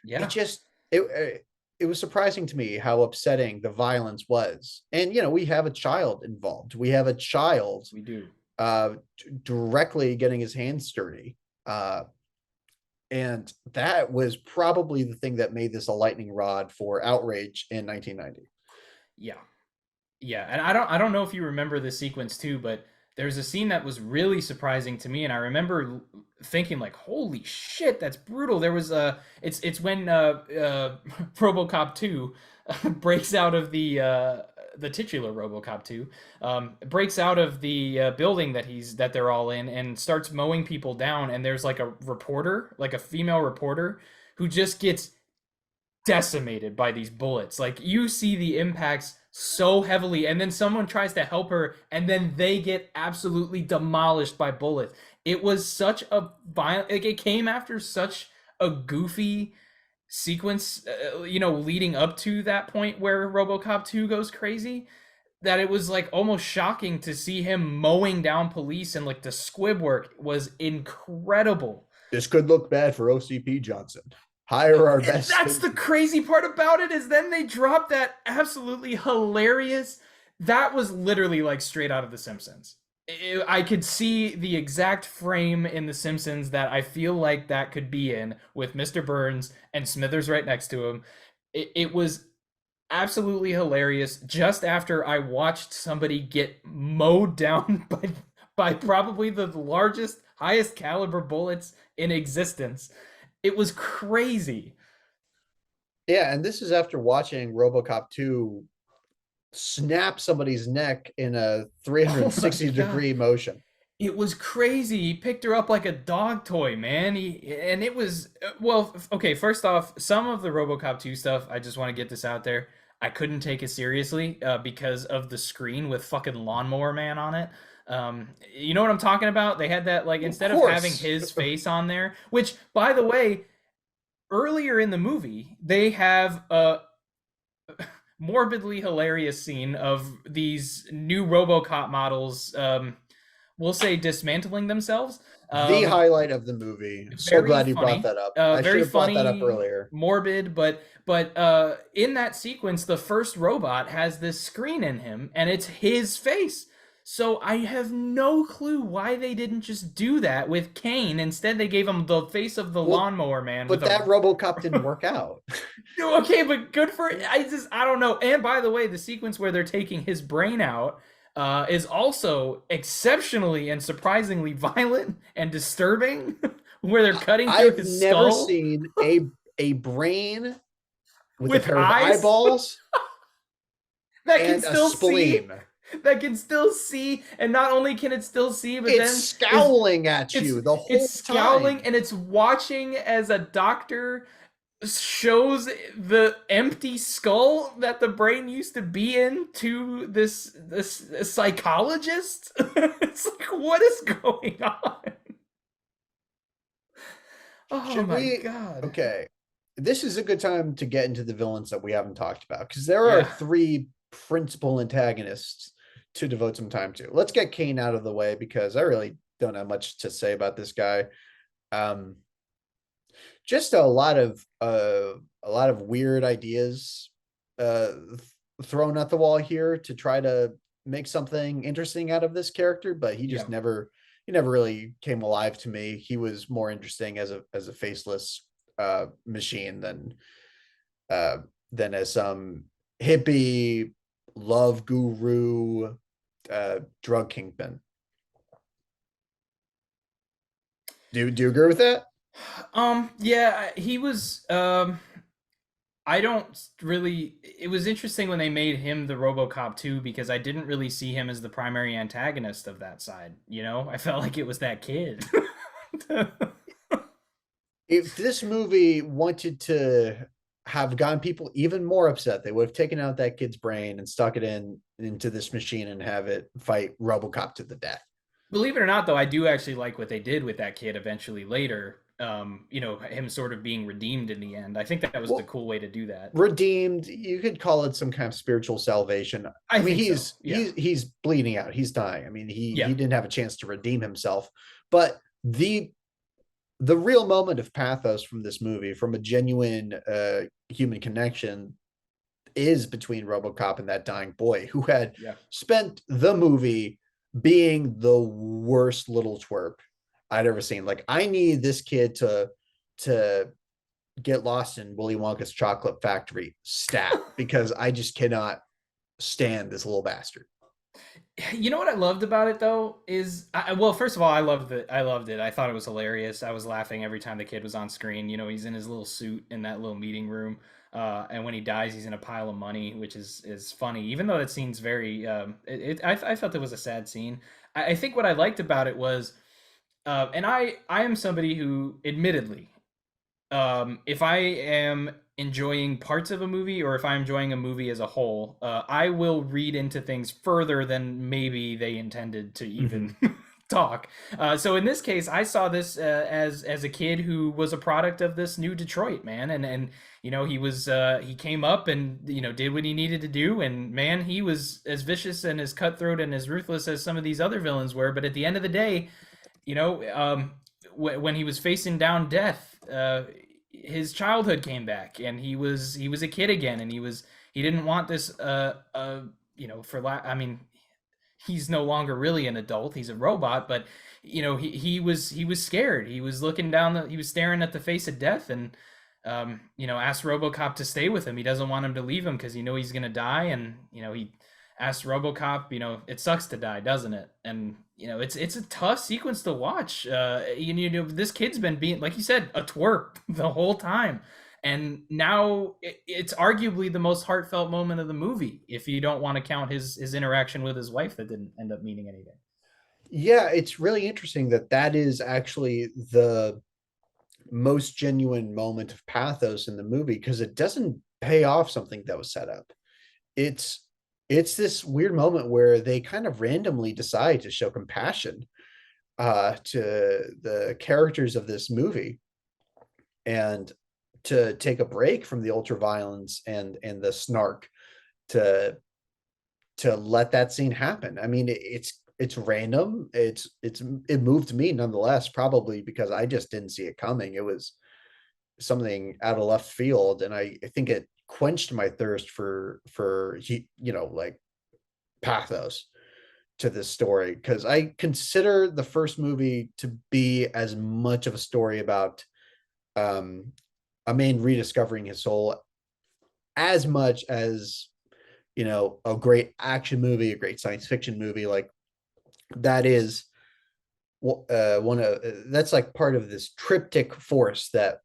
it Yeah, just it was surprising to me how upsetting the violence was. And we have a child involved. We have a child we do. uh directly getting his hands dirty. And that was probably the thing that made this a lightning rod for outrage in 1990. Yeah. Yeah, and I don't know if you remember this sequence too, but there's a scene that was really surprising to me, and I remember thinking like, "Holy shit, that's brutal." There was it's when RoboCop 2 breaks out of the titular RoboCop 2 breaks out of the building that they're all in and starts mowing people down, and there's like a reporter, like a female reporter, who just gets decimated by these bullets. Like you see the impacts so heavily, and then someone tries to help her, and then they get absolutely demolished by bullets. It was such a violent. Like it came after such a goofy sequence, leading up to that point where RoboCop 2 goes crazy. That it was like almost shocking to see him mowing down police, and like the squib work was incredible. This could look bad for OCP Johnson. Hire our And best. that's the crazy part about it is then they drop that absolutely hilarious. That was literally like straight out of The Simpsons. I could see the exact frame in The Simpsons that I feel like that could be in with Mr. Burns and Smithers right next to him. It was absolutely hilarious just after I watched somebody get mowed down by probably the largest, highest caliber bullets in existence. It was crazy. Yeah, and this is after watching RoboCop 2 snap somebody's neck in a Oh my 360 god. degree motion. It was crazy. He picked her up like a dog toy, man. And it was well, okay, first off, some of the RoboCop 2 stuff, I just want to get this out there. I couldn't take it seriously because of the screen with fucking Lawnmower Man on it. You know what I'm talking about? They had that, like, Of instead of having course. his face on there, which, by the way, earlier in the movie, they have a morbidly hilarious scene of these new RoboCop models, we'll say, dismantling themselves. The Um, highlight of the movie. So very glad you brought funny, that up. I should very have brought that up funny, earlier. morbid, but in that sequence, the first robot has this screen in him, and it's his face. So I have no clue why they didn't just do that with Kane. Instead, they gave him the face of the Well, Lawnmower Man with but a. that RoboCop didn't work out. Okay, but good for. I don't know. And by the way, the sequence where they're taking his brain out is also exceptionally and surprisingly violent and disturbing, where they're cutting through I've his never skull seen a brain with a with pair of eyes eyeballs that can and a still see. spleen. That can still see, and not only can it still see, but It's then is scowling at it's you the it's whole scowling time. and it's watching as a doctor shows the empty skull that the brain used to be in to this psychologist. It's like, what is going on? Oh Should my we? god. Okay. This is a good time to get into the villains that we haven't talked about because there are Yeah. three principal antagonists to devote some time to. Let's get Kane out of the way because I really don't have much to say about this guy. Um, just a lot of weird ideas uh, thrown at the wall here to try to make something interesting out of this character, but Yeah. he never really came alive to me. He was more interesting as a faceless machine uh, than as some hippie love guru drug kingpin. Do you agree with that? Yeah, he was I don't really. It was interesting when they made him the RoboCop too, because I didn't really see him as the primary antagonist of that side. You know, I felt like it was that kid. If this movie wanted to have gotten people even more upset, they would have taken out that kid's brain and stuck it into this machine and have it fight RoboCop to the death. Believe it or not, though, I do actually like what they did with that kid eventually later. You know, him sort of being redeemed in the end. I think that was the Well, cool way to do that. redeemed, you could call it some kind of spiritual salvation. I I mean, think so. Yeah. he's bleeding out, he's dying. I mean, Yeah. he didn't have a chance to redeem himself. But the real moment of pathos from this movie, from a genuine human connection, is between RoboCop and that dying boy who had Yeah. spent the movie being the worst little twerp I'd ever seen. Like, I need this kid to get lost in Willy Wonka's chocolate factory stat because I just cannot stand this little bastard. You know what I loved about it though is, well, first of all, I loved it. I loved it. I thought it was hilarious. I was laughing every time the kid was on screen. You know, he's in his little suit in that little meeting room, and when he dies, he's in a pile of money, which is funny. Even though that scene's very, I felt it was a sad scene. I think what I liked about it was, and I am somebody who, admittedly, if I am enjoying parts of a movie or if I'm enjoying a movie as a whole, I will read into things further than maybe they intended to Mhm. even talk. So in this case, I saw this as a kid who was a product of this new Detroit, man, and you know, he came up and, you know, did what he needed to do, and man, he was as vicious and as cutthroat and as ruthless as some of these other villains were. But at the end of the day, you know, when he was facing down death, his childhood came back, and he was a kid again, and he didn't want this. You know, I mean, he's no longer really an adult; he's a robot, but you know, he was scared. He was looking down he was staring at the face of death, and you know, asked RoboCop to stay with him. He doesn't want him to leave him because you know he's gonna die, and you know, he asked RoboCop, you know, it sucks to die, doesn't it? And you know, it's a tough sequence to watch. You know, this kid's been being, like you said, a twerp the whole time, and now it's arguably the most heartfelt moment of the movie, if you don't want to count his interaction with his wife that didn't end up meaning anything. Yeah, it's really interesting that that is actually the most genuine moment of pathos in the movie because it doesn't pay off something that was set up. it's it's this weird moment where they kind of randomly decide to show compassion to the characters of this movie and to take a break from the ultra violence and the snark to let that scene happen. I mean, it's random. It moved me nonetheless, probably because I just didn't see it coming. It was something out of left field, and I think it quenched my thirst for like pathos to this story, because I consider the first movie to be as much of a story about um, a man rediscovering his soul as much as a great action movie, a great science fiction movie. Like that is one of that's like part of this triptych force that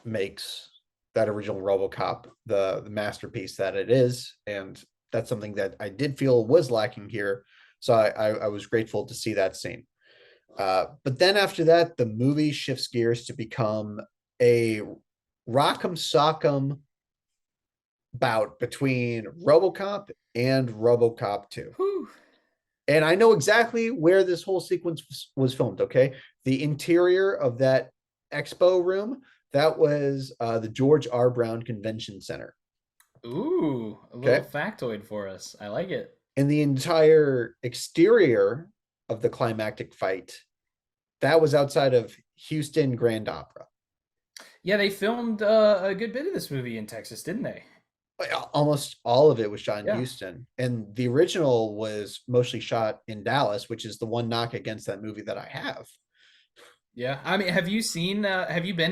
makes that original RoboCop the masterpiece that it is, and that's something that I did feel was lacking here. So I was grateful to see that scene. But then after that, the movie shifts gears to become a rock'em sock'em bout between RoboCop and RoboCop 2. Whew. And I know exactly where this whole sequence was filmed. Okay, the interior of that expo room, that was the George R. Brown Convention Center. Ooh, a little Okay, factoid for us. I like it. and the entire exterior of the climactic fight, that was outside of Houston Grand Opera. Yeah, they filmed a good bit of this movie in Texas, didn't they? Almost all of it was shot in Yeah. Houston, and the original was mostly shot in Dallas, which is the one knock against that movie that I have. Yeah. I mean, have you been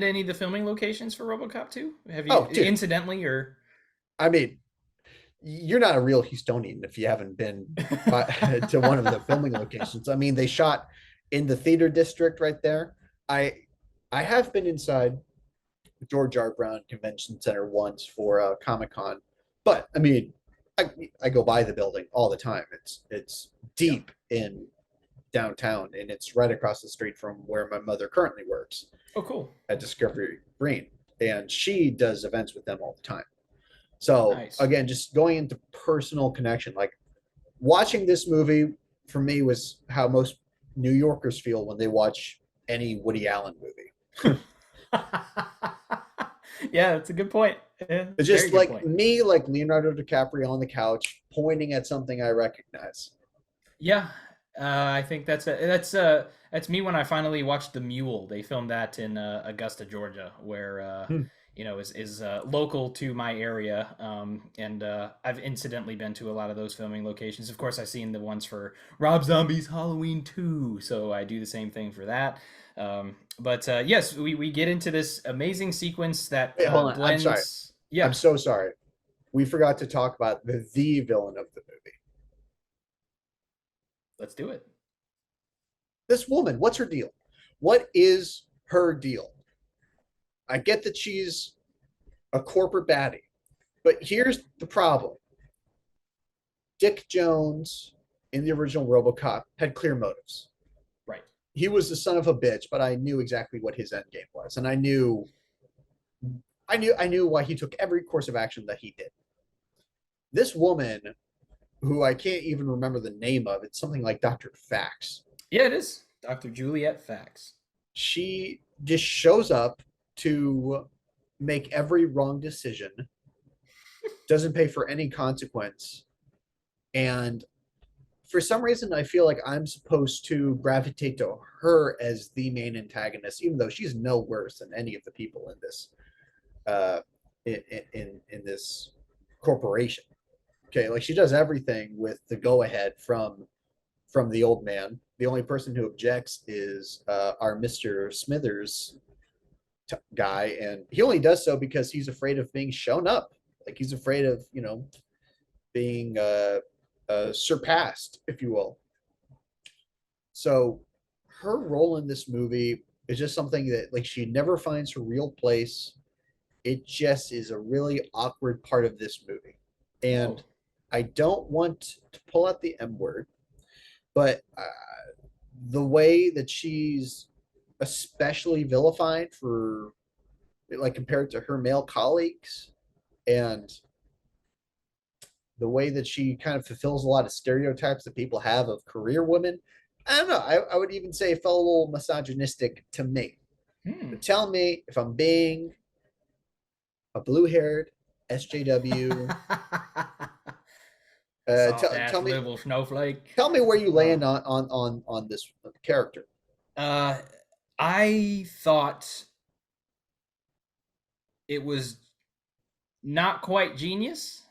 to any of the filming locations for RoboCop 2? Have you Oh, dude, incidentally or I mean, you're not a real Houstonian if you haven't been to one of the filming locations. I mean, they shot in the theater district right there. I I have been inside George R. Brown Convention Center once for Comic-Con, but I mean, I I go by the building all the time. It's Yeah. deep in downtown, and it's right across the street from where my mother currently works Oh, cool. at Discovery Green, and she does events with them all the time. So Nice. again, just going into personal connection, like watching this movie for me was how most New Yorkers feel when they watch any Woody Allen movie. Yeah, that's a good point. Yeah, It's very just good like point. me, like Leonardo DiCaprio on the couch, pointing at something I recognize. Yeah, I think that's me when I finally watched The Mule. They filmed that in Augusta, Georgia, where Hmm. is local to my area. And I've incidentally been to a lot of those filming locations. Of course, I've seen the ones for Rob Zombie's Halloween 2, so I do the same thing for that. But yes, we get into this amazing sequence that Wait, hold on. I'm sorry. blends. I'm Yeah, so sorry. We forgot to talk about the villain of the movie. let's do it. This woman, what's her deal? What is her deal? I get that she's a corporate baddie, but here's the problem. Dick Jones in the original RoboCop had clear motives. Right. He was the son of a bitch, but I knew exactly what his end game was, and I knew why he took every course of action that he did. This woman, who I can't even remember the name of, it's something like Dr. Fax. Yeah, it is Dr. Juliet Fax. She just shows up to make every wrong decision, doesn't pay for any consequence, and for some reason I feel like I'm supposed to gravitate to her as the main antagonist, even though she's no worse than any of the people in this uh, in this corporation. Okay, like she does everything with the go ahead from the old man. The only person who objects is our Mr. Smithers guy, and he only does so because he's afraid of being shown up. Like he's afraid of being surpassed, if you will. So her role in this movie is just something that like she never finds her real place. It just is a really awkward part of this movie. And Oh, I don't want to pull out the M word, but the way that she's especially vilified for like compared to her male colleagues, and the way that she kind of fulfills a lot of stereotypes that people have of career women. I don't know. I would even say it felt a little misogynistic to me. Hmm. But tell me if I'm being a blue-haired SJW. Soft Tell ass me little snowflake. where you Uh, land on this character. uh, I thought it was not quite genius,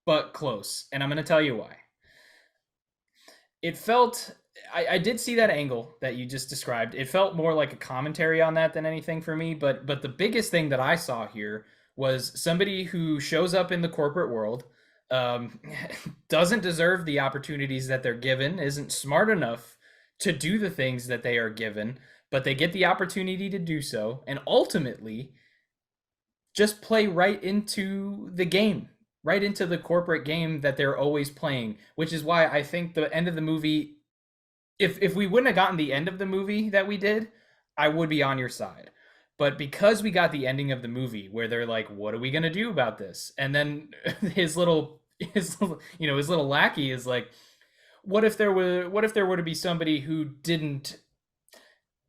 but close. And I'm going to tell you why. It felt, I did see that angle that you just described. It felt more like a commentary on that than anything for me. But the biggest thing that I saw here was somebody who shows up in the corporate world, um, doesn't deserve the opportunities that they're given, isn't smart enough to do the things that they are given, but they get the opportunity to do so, and ultimately just play right into the game, right into the corporate game that they're always playing, which is why I think the end of the movie, if we wouldn't have gotten the end of the movie that we did, I would be on your side. But because we got the ending of the movie where they're like, "What are we gonna do about this?" And then his little lackey is like, what if there were to be somebody who didn't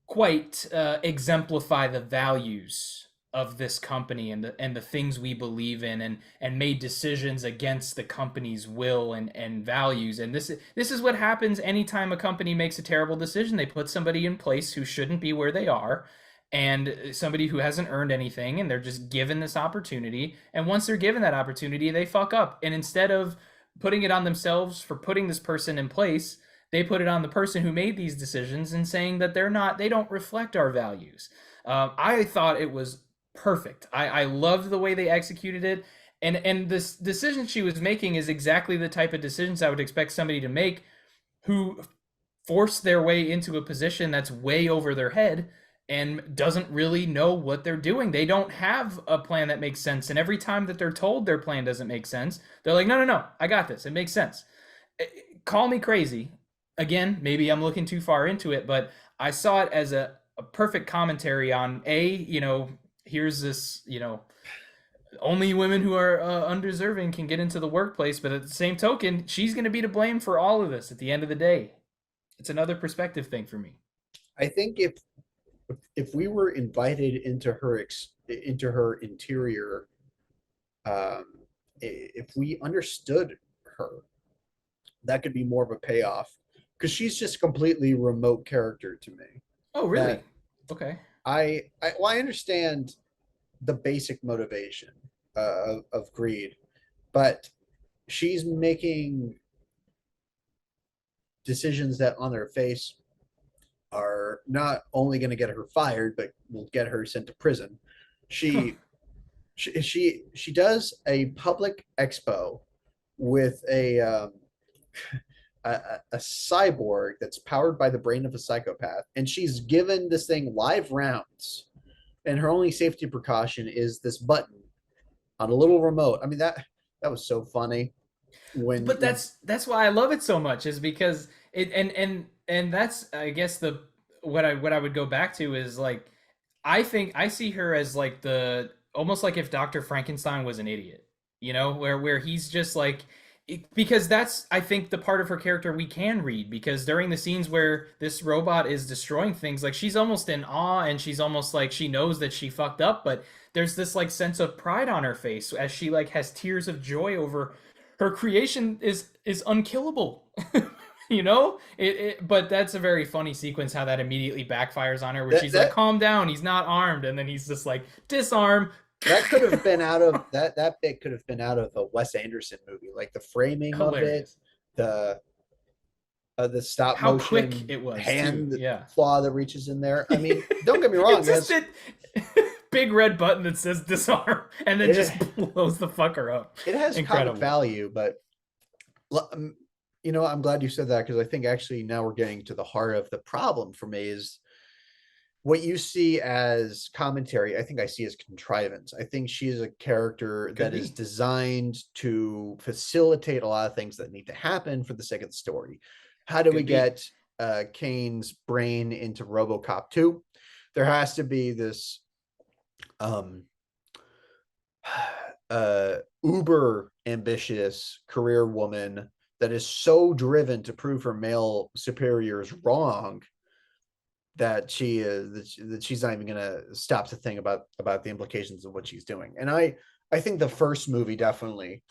quite exemplify the values of this company and the things we believe in, and made decisions against the company's will and values. And this is what happens anytime a company makes a terrible decision. They put somebody in place who shouldn't be where they are, and somebody who hasn't earned anything, and they're just given this opportunity, and once they're given that opportunity they fuck up, and instead of putting it on themselves for putting this person in place, they put it on the person who made these decisions and saying that they don't reflect our values. I thought it was perfect. I loved the way they executed it, and this decision she was making is exactly the type of decisions I would expect somebody to make who force their way into a position that's way over their head and doesn't really know what they're doing. They don't have a plan that makes sense, and every time that they're told their plan doesn't make sense, they're like, no, I got this, it makes sense. Call me crazy. Again, maybe I'm looking too far into it, but I saw it as a perfect commentary on here's this, only women who are undeserving can get into the workplace, but at the same token, she's going to be to blame for all of this at the end of the day. It's another perspective thing for me. I think if we were invited into her interior, um, if we understood her, that could be more of a payoff because she's just a completely remote character to me. Oh, really? That Okay. I understand the basic motivation of greed, but she's making decisions that on their face are not only going to get her fired, but will get her sent to prison. She she does a public expo with a cyborg that's powered by the brain of a psychopath, and she's given this thing live rounds, and her only safety precaution is this button on a little remote. I mean that was so funny But when that's why I love it so much, is because it and that's, I guess, the what I would go back to is like, I think I see her as like the almost like if Dr. Frankenstein was an idiot, where he's just like, because that's, I think, the part of her character we can read, because during the scenes where this robot is destroying things, like, she's almost in awe, and she's almost like she knows that she fucked up, but there's this like sense of pride on her face as she like has tears of joy over her creation is unkillable. But that's a very funny sequence how that immediately backfires on her, where that she's like, that calm down, he's not armed, and then he's just like, disarm. that could have been out of that bit could have been out of a Wes Anderson movie, like the framing of it, Hilarious. the the stop How quick motion it was too. hand Yeah. claw that reaches in there. I mean, don't get me wrong, It's just a big red button that says disarm, and then just it, blows the fucker up. it has comic Incredible. value, but I'm glad you said that because I think actually now we're getting to the heart of the problem for me is what you see as commentary. I think I see as contrivance. I think she is a character Could that is be. designed to facilitate a lot of things that need to happen for the sake of the story. How do we Could be. get Kane's brain into Robocop 2? There has to be this um uber ambitious career woman that is so driven to prove her male superiors wrong that she's not even gonna stop to think about the implications of what she's doing. And I think the first movie definitely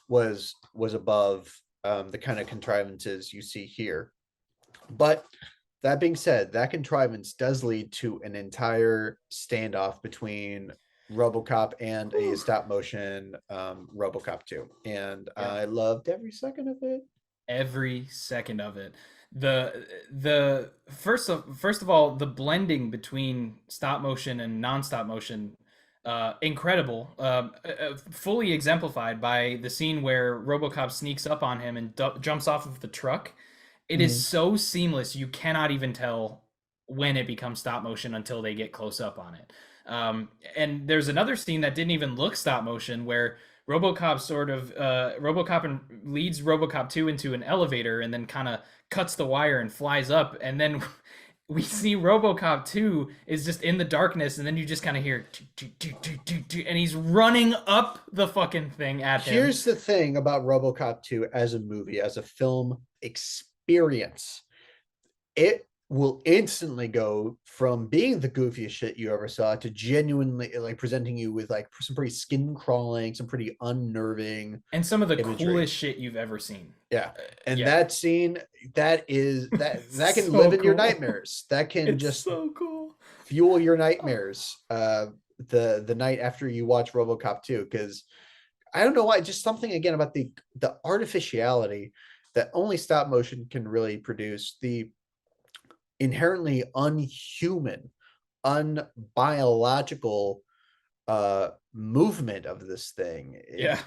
was above the kind of contrivances you see here. But that being said, that contrivance does lead to an entire standoff between RoboCop and a Whew. stop motion RoboCop 2, and Yeah. I loved every second of it. Every second of it. The first of all, the blending between stop motion and non-stop motion, incredible. Fully exemplified by the scene where RoboCop sneaks up on him and jumps off of the truck. It is Mhm. so seamless, you cannot even tell when it becomes stop motion until they get close up on it. And there's another scene that didn't even look stop motion where RoboCop and leads RoboCop 2 into an elevator and then kind of cuts the wire and flies up, and then we see RoboCop 2 is just in the darkness, and then you just kind of hear and he's running up the fucking thing at him. Here's the thing about RoboCop 2 as a movie, as a film experience. It will instantly go from being the goofiest shit you ever saw to genuinely like presenting you with like some pretty skin crawling, some pretty unnerving And some of the imagery. coolest shit you've ever seen. Yeah. And Yeah. that scene, that can live So in your cool. nightmares. That can It's just so cool. fuel your nightmares the night after you watch RoboCop 2. Because I don't know why, just something again about the artificiality that only stop motion can really produce, the inherently unhuman, unbiological movement of this thing. Yeah.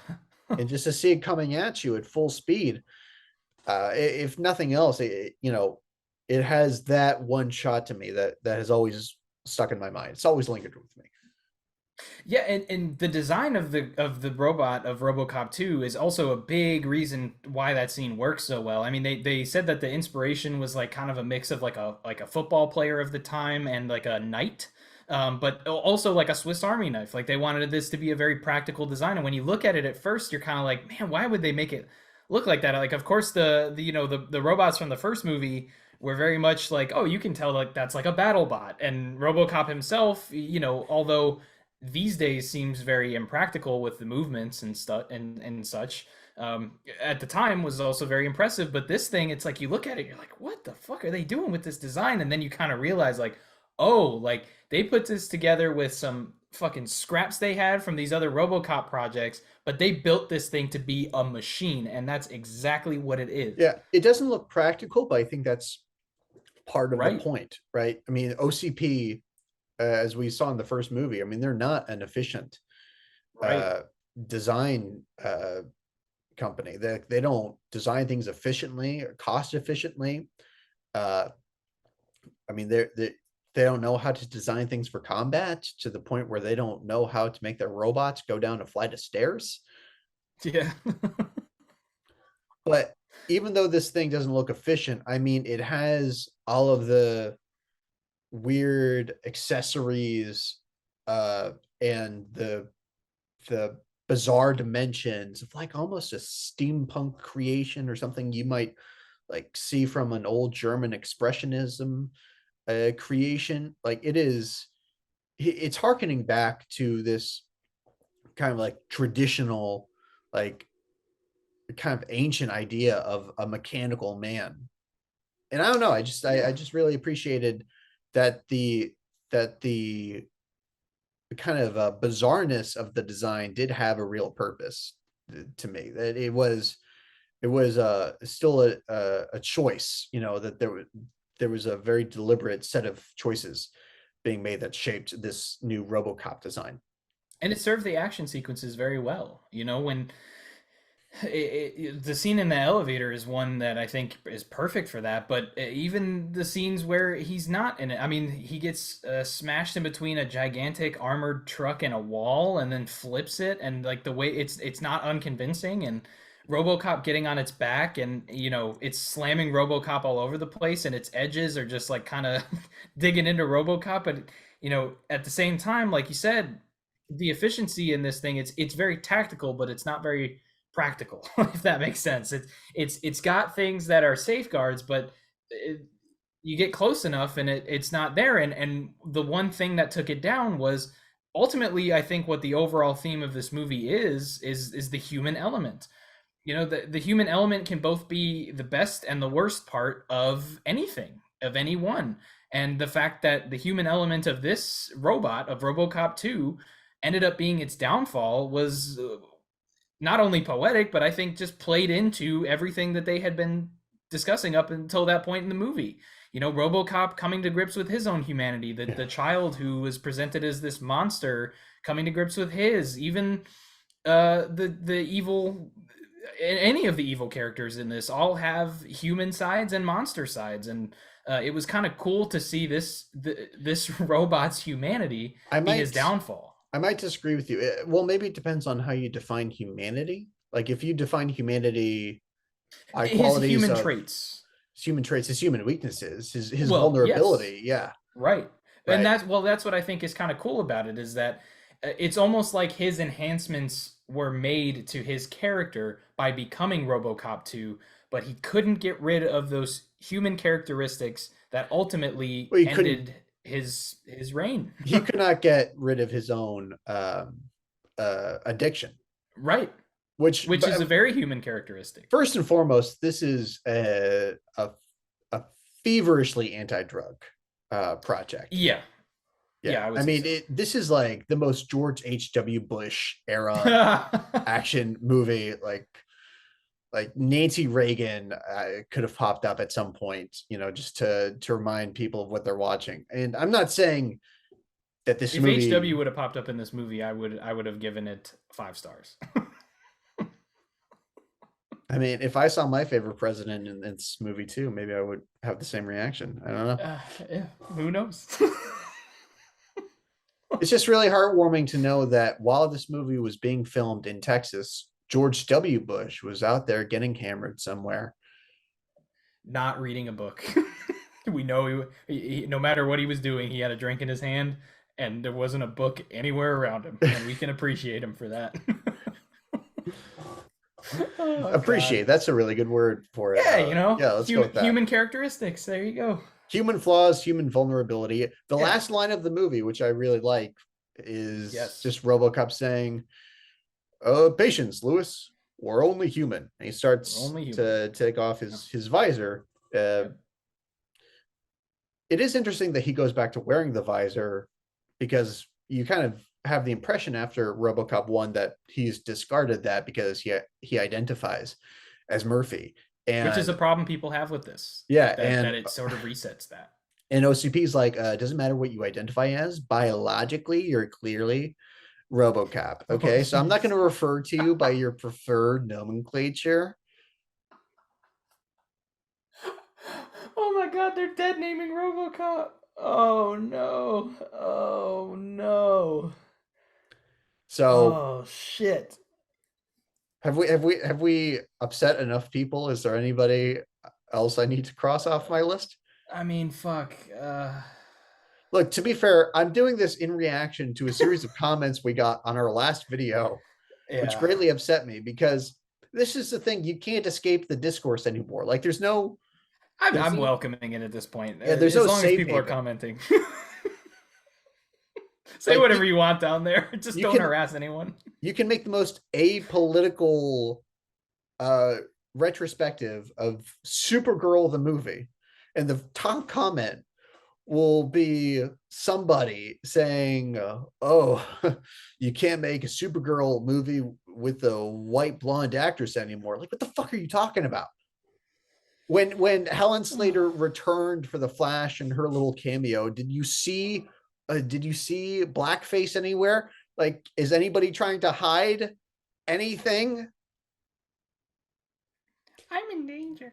And just to see it coming at you at full speed, if nothing else, it has that one shot to me that has always stuck in my mind. It's always lingered with me. Yeah, and the design of the robot of RoboCop 2 is also a big reason why that scene works so well. I mean, they said that the inspiration was like kind of a mix of like a football player of the time and like a knight. But also like a Swiss Army knife. Like they wanted this to be a very practical design. And when you look at it at first, you're kind of like, man, why would they make it look like that? Like, of course, the robots from the first movie were very much like, oh, you can tell like that's like a battle bot. And RoboCop himself, although these days seems very impractical with the movements and stuff and such. At the time was also very impressive, but this thing, it's like you look at it, you're like, what the fuck are they doing with this design? And then you kind of realize, like, oh, like they put this together with some fucking scraps they had from these other RoboCop projects, but they built this thing to be a machine, and that's exactly what it is. Yeah, it doesn't look practical, but I think that's part of the Right, point, right? I mean, OCP, as we saw in the first movie, I mean, they're not an efficient right. uh, design company. They don't design things efficiently or cost efficiently. Uh, I mean, they don't know how to design things for combat to the point where they don't know how to make their robots go down a flight of stairs. Yeah. But even though this thing doesn't look efficient, I mean, it has all of the weird accessories and the bizarre dimensions of like almost a steampunk creation or something you might like see from an old German expressionism creation. Like it's harkening back to this kind of like traditional, like kind of ancient idea of a mechanical man. And I don't know, I Yeah. just really appreciated that the kind of bizarreness of the design did have a real purpose to me. That it was still a choice, that there was a very deliberate set of choices being made that shaped this new RoboCop design. And it served the action sequences very well. When the scene in the elevator is one that I think is perfect for that. But even the scenes where he's not in it, I mean, he gets smashed in between a gigantic armored truck and a wall, and then flips it, and like the way it's not unconvincing, and RoboCop getting on its back, and it's slamming RoboCop all over the place, and its edges are just like kind of digging into RoboCop, but at the same time, like you said, the efficiency in this thing, it's very tactical, but it's not very practical, if that makes sense. It's got things that are safeguards, but you get close enough and it's not there. And the one thing that took it down was ultimately, I think, what the overall theme of this movie is the human element. You know, the human element can both be the best and the worst part of anything, of anyone. And the fact that the human element of this robot, of Robocop 2, ended up being its downfall was not only poetic, but I think just played into everything that they had been discussing up until that point in the movie. You know, Robocop coming to grips with his own humanity, the child who was presented as this monster coming to grips with his, even the evil, any of the evil characters in this all have human sides and monster sides, and it was kind of cool to see this robot's humanity I be his might downfall. I might disagree with you. Well, maybe it depends on how you define humanity. Like if you define humanity by His qualities human of traits. his human traits, his human weaknesses, his Well, yes, vulnerability. Yeah, right. And right. that's what I think is kind of cool about it, is that it's almost like his enhancements were made to his character by becoming RoboCop 2, but he couldn't get rid of those human characteristics that ultimately Well, he couldn't. ended his reign. He could not get rid of his own addiction, Right. which Which is a very human characteristic. first and foremost, this is a feverishly anti-drug project. Yeah. Yeah, Yeah, I would I say mean, so. this is like the most George H.W. Bush era action movie. Like Nancy Reagan could have popped up at some point, just to remind people of what they're watching. And I'm not saying that this If movie. HW would have popped up in this movie, I would have given it 5 stars. I mean, if I saw my favorite president in this movie too, maybe I would have the same reaction. I don't know. Yeah, who knows? It's just really heartwarming to know that while this movie was being filmed in Texas, George W. Bush was out there getting hammered somewhere. Not reading a book. We know no matter what he was doing, he had a drink in his hand, and there wasn't a book anywhere around him, and we can appreciate him for that. Oh God. Appreciate, that's a really good word for it. Yeah, Yeah, let's go human with that. human characteristics. There you go. Human flaws, human vulnerability. The Yeah. last line of the movie, which I really like, is Yes. just RoboCop saying, patience, Lewis. We're only human. And he We're starts only human. to take off Yeah. his visor. Yep. It is interesting that he goes back to wearing the visor, because you kind of have the impression after RoboCop 1 that he's discarded that because he identifies as Murphy. Which is a And problem people have with this. yeah, That it sort of resets that. and OCP's like, doesn't matter what you identify as, biologically, you're clearly RoboCop. Oh, Okay, so I'm not going jeez. to refer to you by your preferred nomenclature. Oh my God, they're dead naming RoboCop. Oh no. Oh no. So Oh shit. have we upset enough people? Is there anybody else I need to cross off my list? I mean, fuck. Look, to be fair, I'm doing this in reaction to a series of comments we got on our last video, which Yeah. greatly upset me, because this is the thing, you can't escape the discourse anymore. Like there's I'm no welcoming it at this point, yeah, there's as no long as safe people are haven. commenting. Say Like whatever you want down there. Just you don't can harass anyone. you can make the most apolitical uh retrospective of Supergirl the movie, and the top comment will be somebody saying, "Oh, you can't make a Supergirl movie with a white blonde actress anymore." Like, what the fuck are you talking about? When Helen Slater returned for the Flash and her little cameo, did you see blackface anywhere? Like, is anybody trying to hide anything? I'm in danger.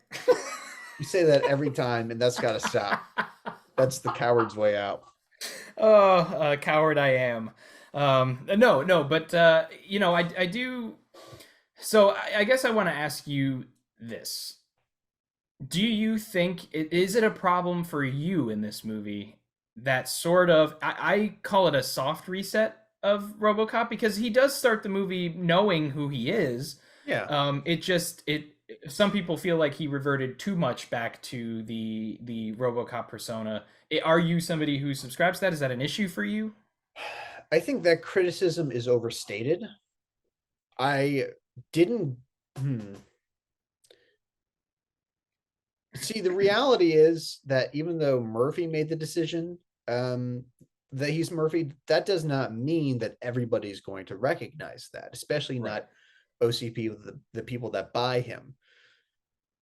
You say that every time, and that's got to stop. That's the coward's way out. Oh, coward I am. No, no, but I do. So I guess I want to ask you this: do you think is it a problem for you in this movie that sort of I call it a soft reset? of RoboCop because he does start the movie knowing who he is. Yeah. It just it some people feel like he reverted too much back to the RoboCop persona. Are you somebody who subscribes to that? Is that an issue for you? I think that criticism is overstated. I didn't. Hmm. See, the reality is that even though Murphy made the decision that he's Murphy, that does not mean that everybody's going to recognize that, especially Right. not OCP, the people that buy him.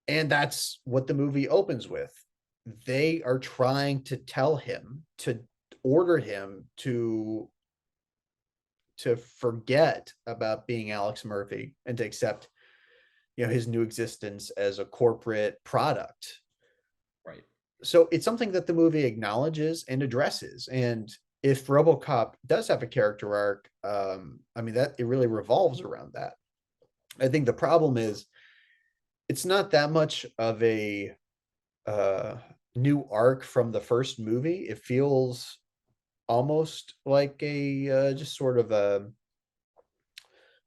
And that's what the movie opens with. They are trying to tell him, to order him to forget about being Alex Murphy and to accept, his new existence as a corporate product. Right. So it's something that the movie acknowledges and addresses. And if RoboCop does have a character arc, I mean, that it really revolves around that. I think the problem is it's not that much of a uh, new arc from the first movie. It feels almost like a just sort of a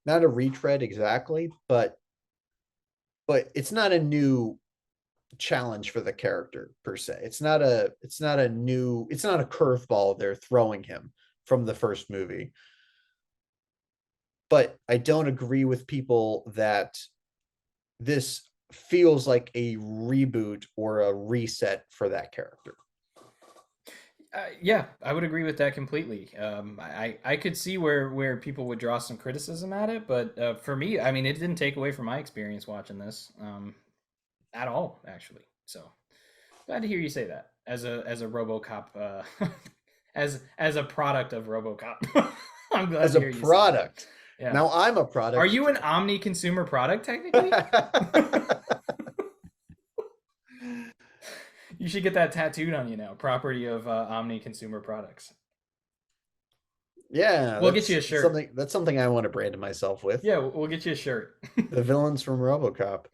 not a retread exactly, but it's not a new challenge for the character per se. It's not a curveball they're throwing him from the first movie. But I don't agree with people that this feels like a reboot or a reset for that character. Yeah, I would agree with that completely. I could see where people would draw some criticism at it, but for me, I mean, it didn't take away from my experience watching this at all, actually. So glad to hear you say that as a RoboCop, as a product of RoboCop. I'm glad As to a hear you say that. product. Yeah. Now I'm a Are product. you an omni consumer product technically? You should get that tattooed on you now. Property of Omni Consumer Products. Yeah, We'll get you a shirt. that's something I want to brand myself with. Yeah, we'll get you a shirt. The villains from RoboCop.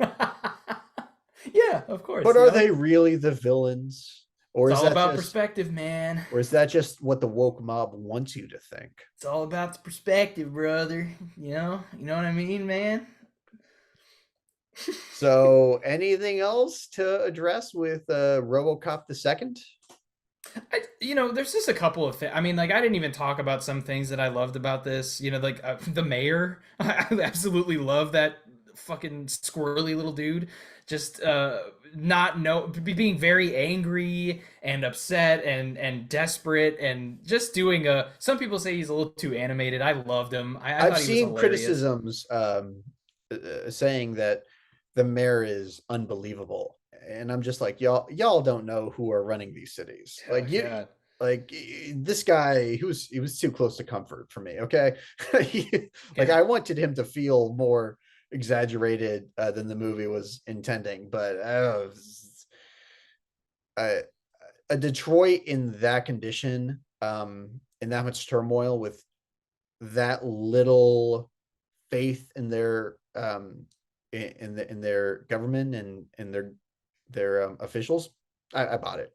Yeah, of course. But You are know, they really the villains? it's all about perspective, man. Or is that just what the woke mob wants you to think? It's all about the perspective, brother. You know what I mean, man. So anything else to address with RoboCop the second? There's just a couple of things. I mean, like, I didn't even talk about some things that I loved about this. Like the mayor. I absolutely love that fucking squirrely little dude. Just not know, being very angry and upset and desperate and just doing a. Some people say he's a little too animated. I loved him. I I've thought he was seen hilarious. criticisms saying that the mayor is unbelievable, and I'm just like, y'all don't know who are running these cities. Oh god. Like this guy, he was too close to comfort for me. Okay, like Yeah. I wanted him to feel more exaggerated than the movie was intending, but uh, a Detroit in that condition, in that much turmoil, with that little faith in their in their government and in their officials, I bought it.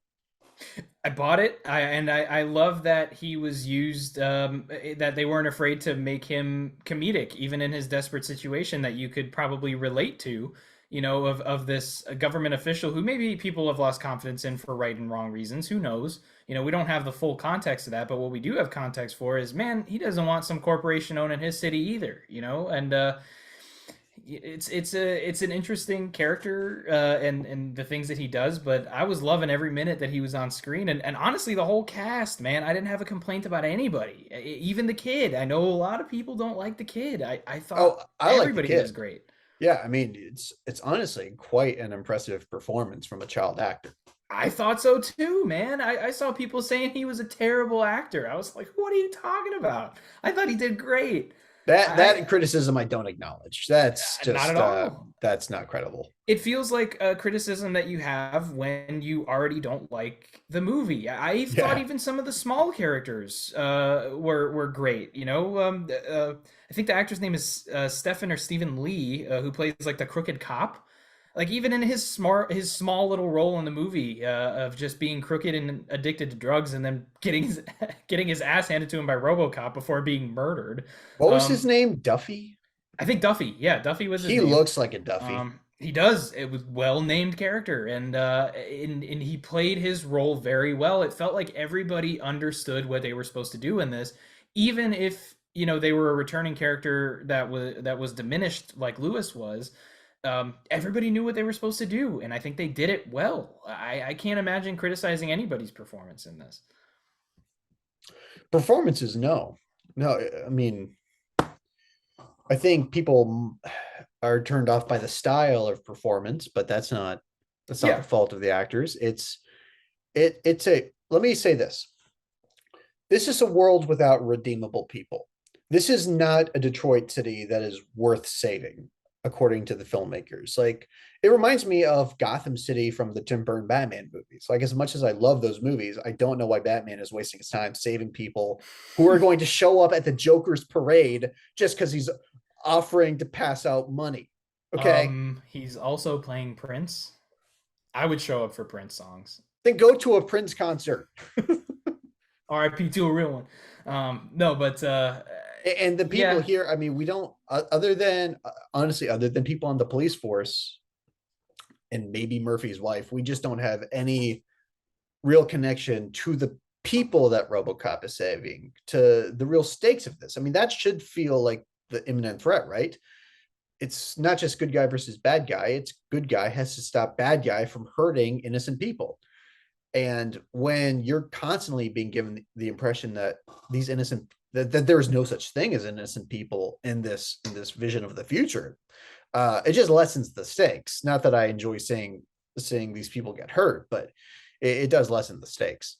I bought it. I love that he was used. That they weren't afraid to make him comedic, even in his desperate situation that you could probably relate to. Of this government official who maybe people have lost confidence in for right and wrong reasons. Who knows? We don't have the full context of that, but what we do have context for is, man, he doesn't want some corporation owning his city either. And it's an interesting character and the things that he does, but I was loving every minute that he was on screen, and honestly the whole cast, man, I didn't have a complaint about anybody, even the kid. I know a lot of people don't like the kid. I thought I like the everybody was kid. great. Yeah, I mean, it's honestly quite an impressive performance from a child actor. I thought so too, man. I saw people saying he was a terrible actor. I was like, what are you talking about? I thought he did great. That criticism I don't acknowledge. That's Not at just all. that's not credible. It feels like a criticism that you have when you already don't like the movie. I thought Yeah. even some of the small characters were great. I think the actor's name is Stephen or Stephen Lee, who plays like the crooked cop. Like even in his small little role in the movie of just being crooked and addicted to drugs, and then getting his ass handed to him by RoboCop before being murdered. What was his Um, name? Duffy? I think Duffy. Yeah, Duffy was his He name. looks like a Duffy. He does. It was well named character, and he played his role very well. It felt like everybody understood what they were supposed to do in this, even if they were a returning character that was diminished like Lewis was. Everybody knew what they were supposed to do, and I think they did it well. I can't imagine criticizing anybody's performance in this. Performances, no. No, I mean, I think people are turned off by the style of performance, but that's not the Yeah. fault of the actors. It's a let me say this. This is a world without redeemable people. This is not a Detroit city that is worth saving, according to the filmmakers. Like, it reminds me of Gotham City from the Tim Burton Batman movies. Like, as much as I love those movies, I don't know why Batman is wasting his time saving people who are going to show up at the Joker's parade just because he's offering to pass out money. Okay. He's also playing Prince. I would show up for Prince songs. Then go to a Prince concert. R.I.P. to a real one. No, but And the people yeah, here, I mean, we don't, other than, honestly, other than people on the police force and maybe Murphy's wife, we just don't have any real connection to the people that RoboCop is saving, to the real stakes of this. I mean, that should feel like the imminent threat, right? It's not just good guy versus bad guy. It's good guy has to stop bad guy from hurting innocent people. And when you're constantly being given the impression that these innocent that there is no such thing as innocent people in this vision of the future, it just lessens the stakes. Not that I enjoy seeing these people get hurt, but it does lessen the stakes.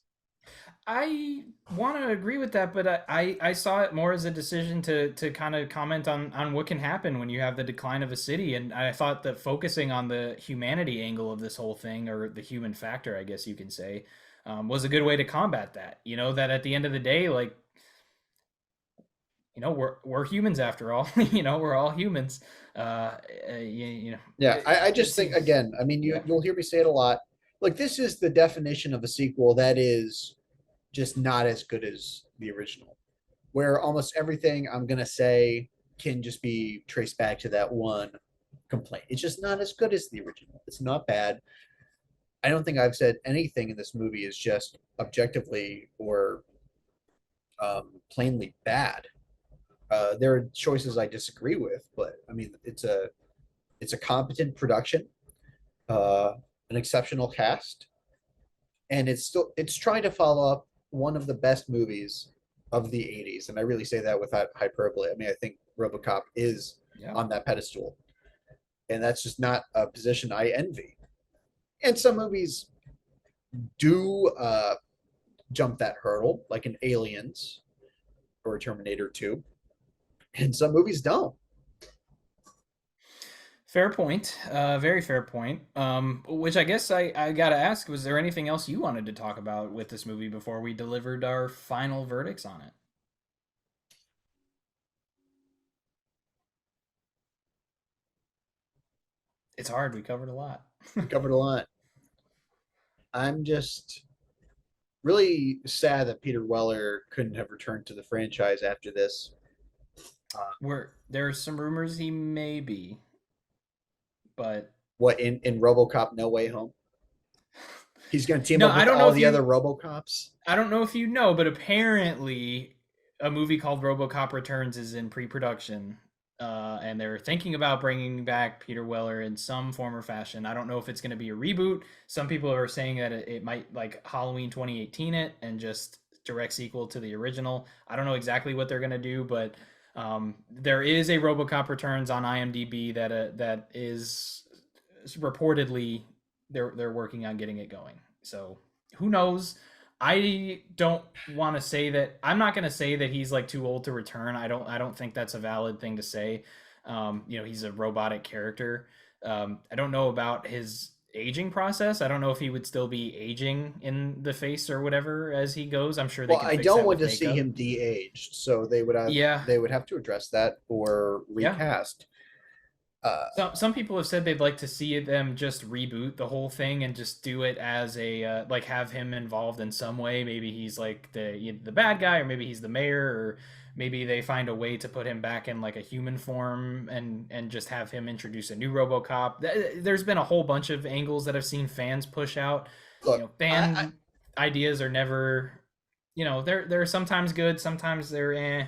I want to agree with that, but I saw it more as a decision to kind of comment on what can happen when you have the decline of a city, and I thought that focusing on the humanity angle of this whole thing, or the human factor, I guess you can say, was a good way to combat that. That at the end of the day, like we're humans after all. We're all humans. Yeah, I It just think, seems, again, I mean, yeah. you'll hear me say it a lot. Like, this is the definition of a sequel that is just not as good as the original, where almost everything I'm gonna say can just be traced back to that one complaint. It's just not as good as the original. It's not bad. I don't think I've said anything in this movie is just objectively or plainly bad. There are choices I disagree with, but I mean, it's a competent production, uh, an exceptional cast, and it's trying to follow up one of the best movies of the 80s, and I really say that without hyperbole. I mean, I think RoboCop is Yeah. on that pedestal, and that's just not a position I envy. And some movies do jump that hurdle, like an Aliens or a Terminator 2, and some movies don't. Fair point. Very fair point. Which I guess I gotta ask, was there anything else you wanted to talk about with this movie before we delivered our final verdicts on it? It's hard. We covered a lot. We covered a lot. I'm just really sad that Peter Weller couldn't have returned to the franchise after this. There's some rumors he may be, but What in RoboCop No Way Home? He's going to team no, up with all the other RoboCops. I don't know if you know, but apparently a movie called RoboCop Returns is in pre-production, and they're thinking about bringing back Peter Weller in some form or fashion. I don't know if it's going to be a reboot. Some people are saying that it might like Halloween 2018 it and just direct sequel to the original. I don't know exactly what they're going to do, but there is a RoboCop Returns on IMDb that is reportedly they're working on getting it going. So who knows? I don't want to say that. I'm not going to say that he's like too old to return. I don't think that's a valid thing to say. He's a robotic character. I don't know about his aging process. I don't know if he would still be aging in the face or whatever as he goes. I'm sure they Well, can I fix don't that want with to see makeup. him de-aged, so they would have Yeah, they would have to address that or yeah. recast. Some people have said they'd like to see them just reboot the whole thing and just do it as a like have him involved in some way. Maybe he's like the bad guy, or maybe he's the mayor, or maybe they find a way to put him back in like a human form and just have him introduce a new RoboCop. There's been a whole bunch of angles that I've seen fans push out. You Look, know, fan ideas are never, they're sometimes good, sometimes they're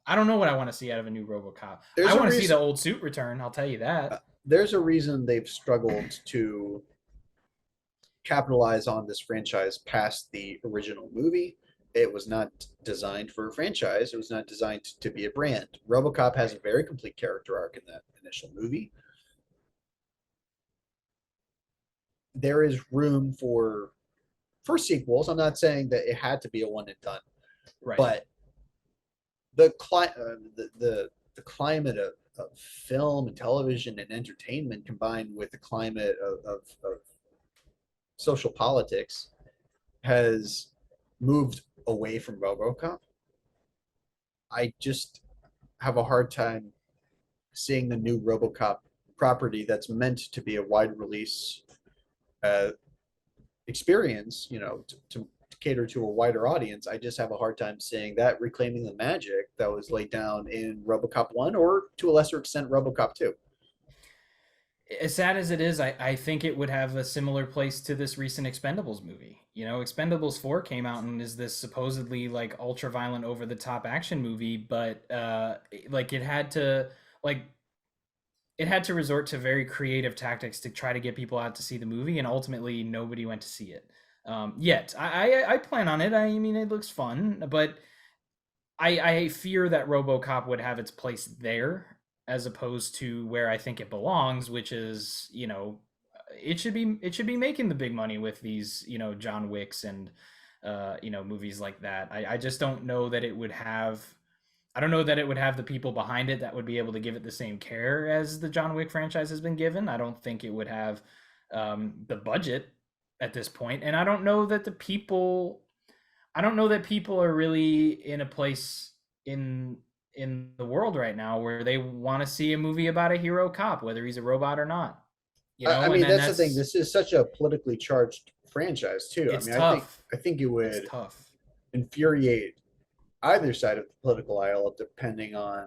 I don't know what I want to see out of a new RoboCop. there's I a want to see reason. the old suit return. I'll tell you that. There's a reason they've struggled to capitalize on this franchise past the original movie. It was not designed for a franchise. It was not designed to be a brand. RoboCop has a Right. very complete character arc in that initial movie. There is room for sequels. I'm not saying that it had to be a one and done, Right. but the climate of film and television and entertainment combined with the climate of social politics has moved away from RoboCop. I just have a hard time seeing the new RoboCop property that's meant to be a wide release uh, experience, to cater to a wider audience. I just have a hard time seeing that reclaiming the magic that was laid down in RoboCop 1 or to a lesser extent RoboCop 2. As sad as it is, I think it would have a similar place to this recent Expendables movie. Expendables 4 came out and is this supposedly like ultra violent over the top action movie, but like like it had to resort to very creative tactics to try to get people out to see the movie, and ultimately nobody went to see it. Yet I plan on it. I mean, it looks fun, but I fear that RoboCop would have its place there as opposed to where I think it belongs, which is, it should be making the big money with these, John Wicks and movies like that. I just don't know that it would have I don't know that it would have the people behind it that would be able to give it the same care as the John Wick franchise has been given. I don't think it would have the budget at this point, and I don't know that people are really in a place in the world right now where they want to see a movie about a hero cop, whether he's a robot or not. I And mean, then that's the thing. that's This is such a politically charged franchise too. I it's mean, I think it it's would tough. infuriate either side of the political aisle depending on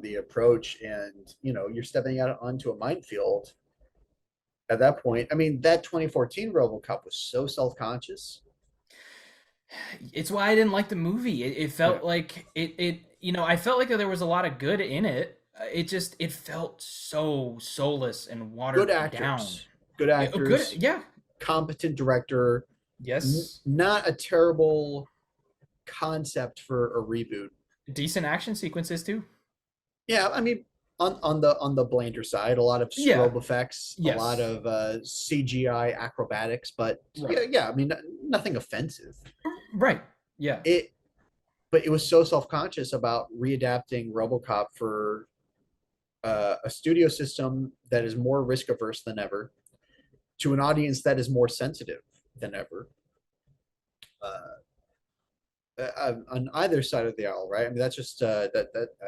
the approach, and you're stepping out onto a minefield at that point. I mean, that 2014 RoboCop was so self-conscious. It's why I didn't like the movie. It Yeah, felt like I felt like there was a lot of good in it. It felt so soulless and good watered down. actors, good Good, actors, yeah. competent director. Yes. Not a terrible concept for a reboot. Decent action sequences too. Yeah, I mean, on the blander side, a lot of Yeah. strobe effects, a lot Yes. of CGI acrobatics, but Right. yeah, I mean, nothing offensive. Right. Yeah. It, but it was so self-conscious about readapting RoboCop for a studio system that is more risk averse than ever, to an audience that is more sensitive than ever. On either side of the aisle, right? I mean, that's just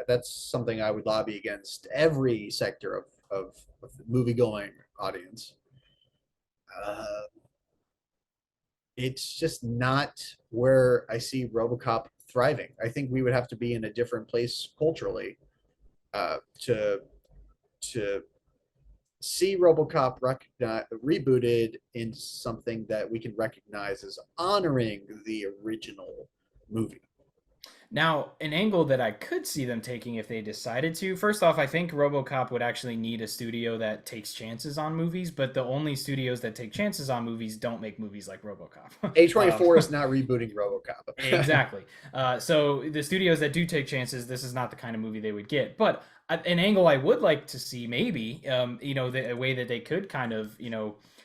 that's something I would lobby against every sector of the movie going audience. Uh, it's just not where I see RoboCop thriving. I think we would have to be in a different place culturally to see RoboCop rebooted in something that we can recognize as honoring the original movie. Now, an angle that I could see them taking if they decided to. First off, I think RoboCop would actually need a studio that takes chances on movies, but the only studios that take chances on movies don't make movies like RoboCop. A24 is not rebooting RoboCop. Exactly. So the studios that do take chances, this is not the kind of movie they would get. But an angle I would like to see, maybe, a way that they could kind of,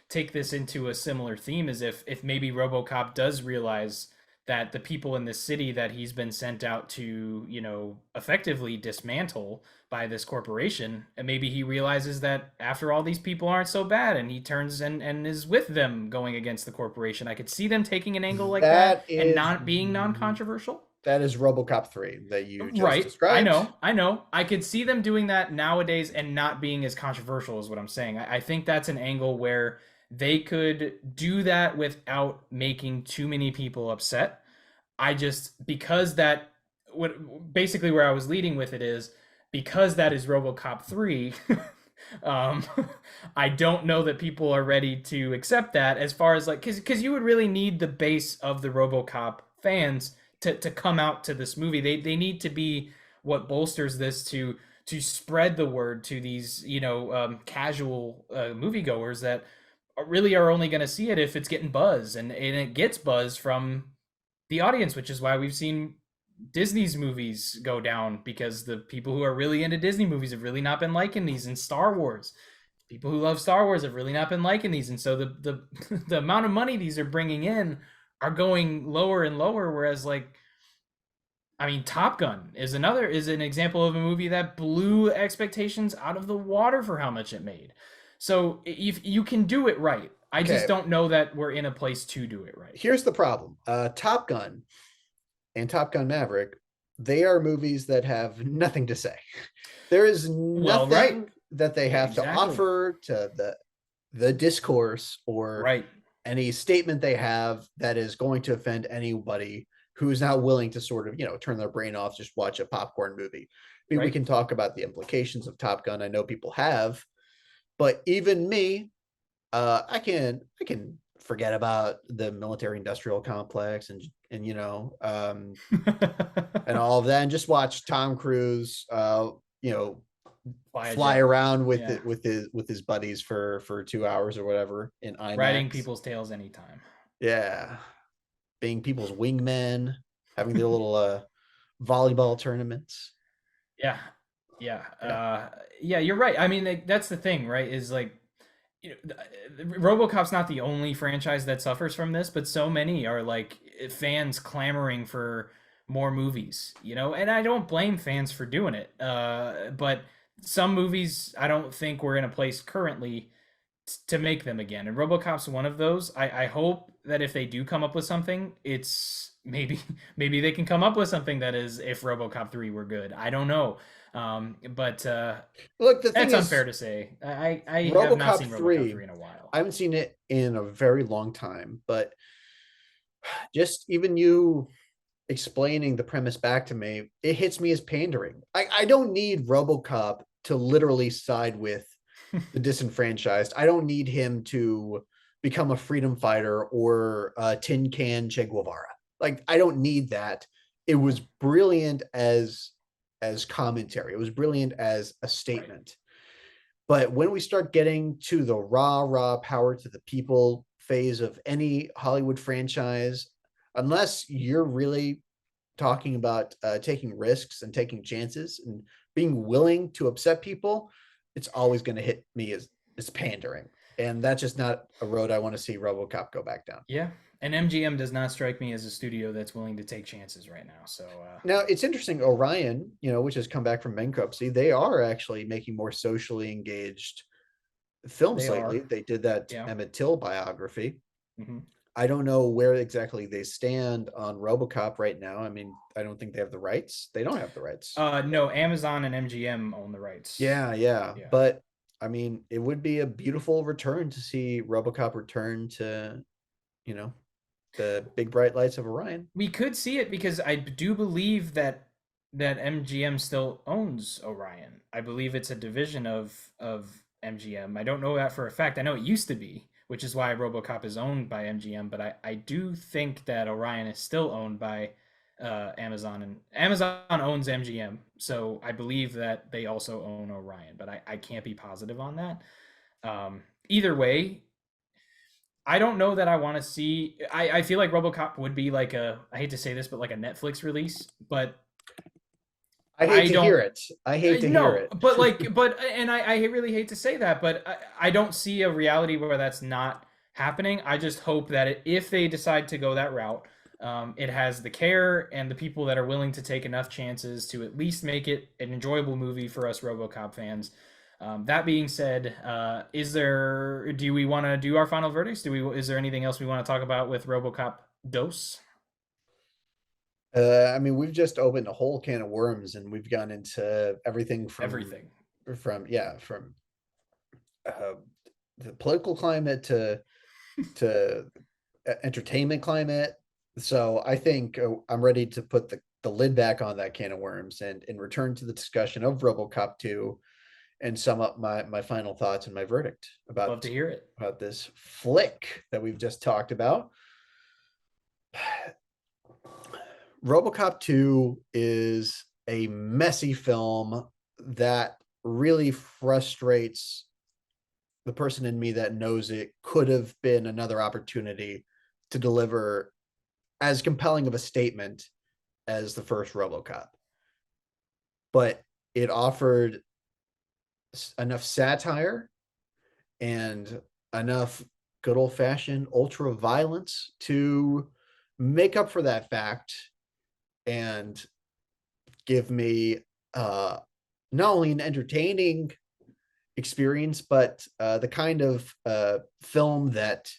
take this into a similar theme is if maybe RoboCop does realize that the people in this city that he's been sent out to, effectively dismantle by this corporation, and maybe he realizes that after all these people aren't so bad, and he turns and is with them going against the corporation. I could see them taking an angle like that That and is not being non-controversial. That is RoboCop 3 that you just Right. I described. know. I know. I could see them doing that nowadays and not being as controversial as what I'm saying. I think that's an angle where they could do that without making too many people upset. I just, because that, what basically where I was leading with it is because that is RoboCop 3. um I don't know that people are ready to accept that, as far as like, because you would really need the base of the RoboCop fans to come out to this movie. They need to be what bolsters this to spread the word to these, casual moviegoers that really are only going to see it if it's getting buzz, and it gets buzz from the audience, which is why we've seen Disney's movies go down, because the people who are really into Disney movies have really not been liking these. And Star Wars, people who love Star Wars have really not been liking these, and so the the amount of money these are bringing in are going lower and lower. Whereas, like, I mean, Top Gun is an example of a movie that blew expectations out of the water for how much it made. So if you can do it right, I just Okay, don't know that we're in a place to do it right. here's the problem. Top Gun and Top Gun Maverick, they are movies that have nothing to say. There is Well, right, nothing that they have to exactly, offer to the discourse or right. any statement they have that is going to offend anybody who's not willing to sort of, turn their brain off, just watch a popcorn movie. We Right. can talk about the implications of Top Gun. I know people have, but even me, I can forget about the military industrial complex and and all of that, and just watch Tom Cruise, Fly a fly jet. around with Yeah. it with his buddies for 2 hours or whatever in Riding IMAX. people's tails anytime. Yeah, being people's wingmen, having their little volleyball tournaments. Yeah. Yeah. Yeah, Yeah, you're right. I mean, like, that's the thing, right? Is like, RoboCop's not the only franchise that suffers from this, but so many are like fans clamoring for more movies, and I don't blame fans for doing it. But some movies, I don't think we're in a place currently to make them again. And RoboCop's one of those. I hope that if they do come up with something, it's maybe maybe they can come up with something that is if RoboCop 3 were good. I don't know. But look, the thing that's unfair is, to say. I have not RoboCop seen RoboCop 3, 3 in a while. I haven't seen it in a very long time, but just even you explaining the premise back to me, it hits me as pandering. I don't need RoboCop to literally side with the disenfranchised. I don't need him to become a freedom fighter or a tin can Che Guevara. Like, I don't need that. It was brilliant as commentary. It was brilliant as a Right. statement. But when we start getting to the raw power to the people phase of any Hollywood franchise, unless you're really talking about taking risks and taking chances and being willing to upset people, it's always going to hit me as pandering. And that's just not a road I want to see RoboCop go back down. Yeah. And MGM does not strike me as a studio that's willing to take chances right now. So Now it's interesting, Orion, which has come back from bankruptcy, they are actually making more socially engaged films they lately. are. They did that Yeah. Emmett Till biography. Hmm. I don't know where exactly they stand on RoboCop right now. I mean, I don't think they have the rights. They don't have the rights. No, Amazon and MGM own the rights. Yeah. Yeah. But I mean, it would be a beautiful return to see RoboCop return to, you know, the big bright lights of Orion. We could see it because I do believe that MGM still owns Orion. I believe it's a division of MGM. I don't know that for a fact. I know it used to be, which is why RoboCop is owned by MGM. But I do think that Orion is still owned by Amazon, and Amazon owns MGM. So I believe that they also own Orion, but I can't be positive on that. Either way, I don't know that I want to see. I feel like RoboCop would be like a. I hate to say this, but like a Netflix release. But I hate I to hear don't. it. I hate to hear No, it. but like, and I really hate to say that, but I don't see a reality where that's not happening. I just hope that if they decide to go that route, it has the care and the people that are willing to take enough chances to at least make it an enjoyable movie for us RoboCop fans. That being said, do we want to do our final verdicts? Is there anything else we want to talk about with RoboCop Dos? I mean, we've just opened a whole can of worms, and we've gone into everything Everything. from uh, the political climate to entertainment climate. So I think I'm ready to put the lid back on that can of worms and return to the discussion of RoboCop 2 and sum up my final thoughts and my verdict Love to hear it. about this flick that we've just talked about. RoboCop 2 is a messy film that really frustrates the person in me that knows it could have been another opportunity to deliver as compelling of a statement as the first RoboCop. But it offered enough satire and enough good old fashioned ultra violence to make up for that fact and give me not only an entertaining experience, but the kind of film that,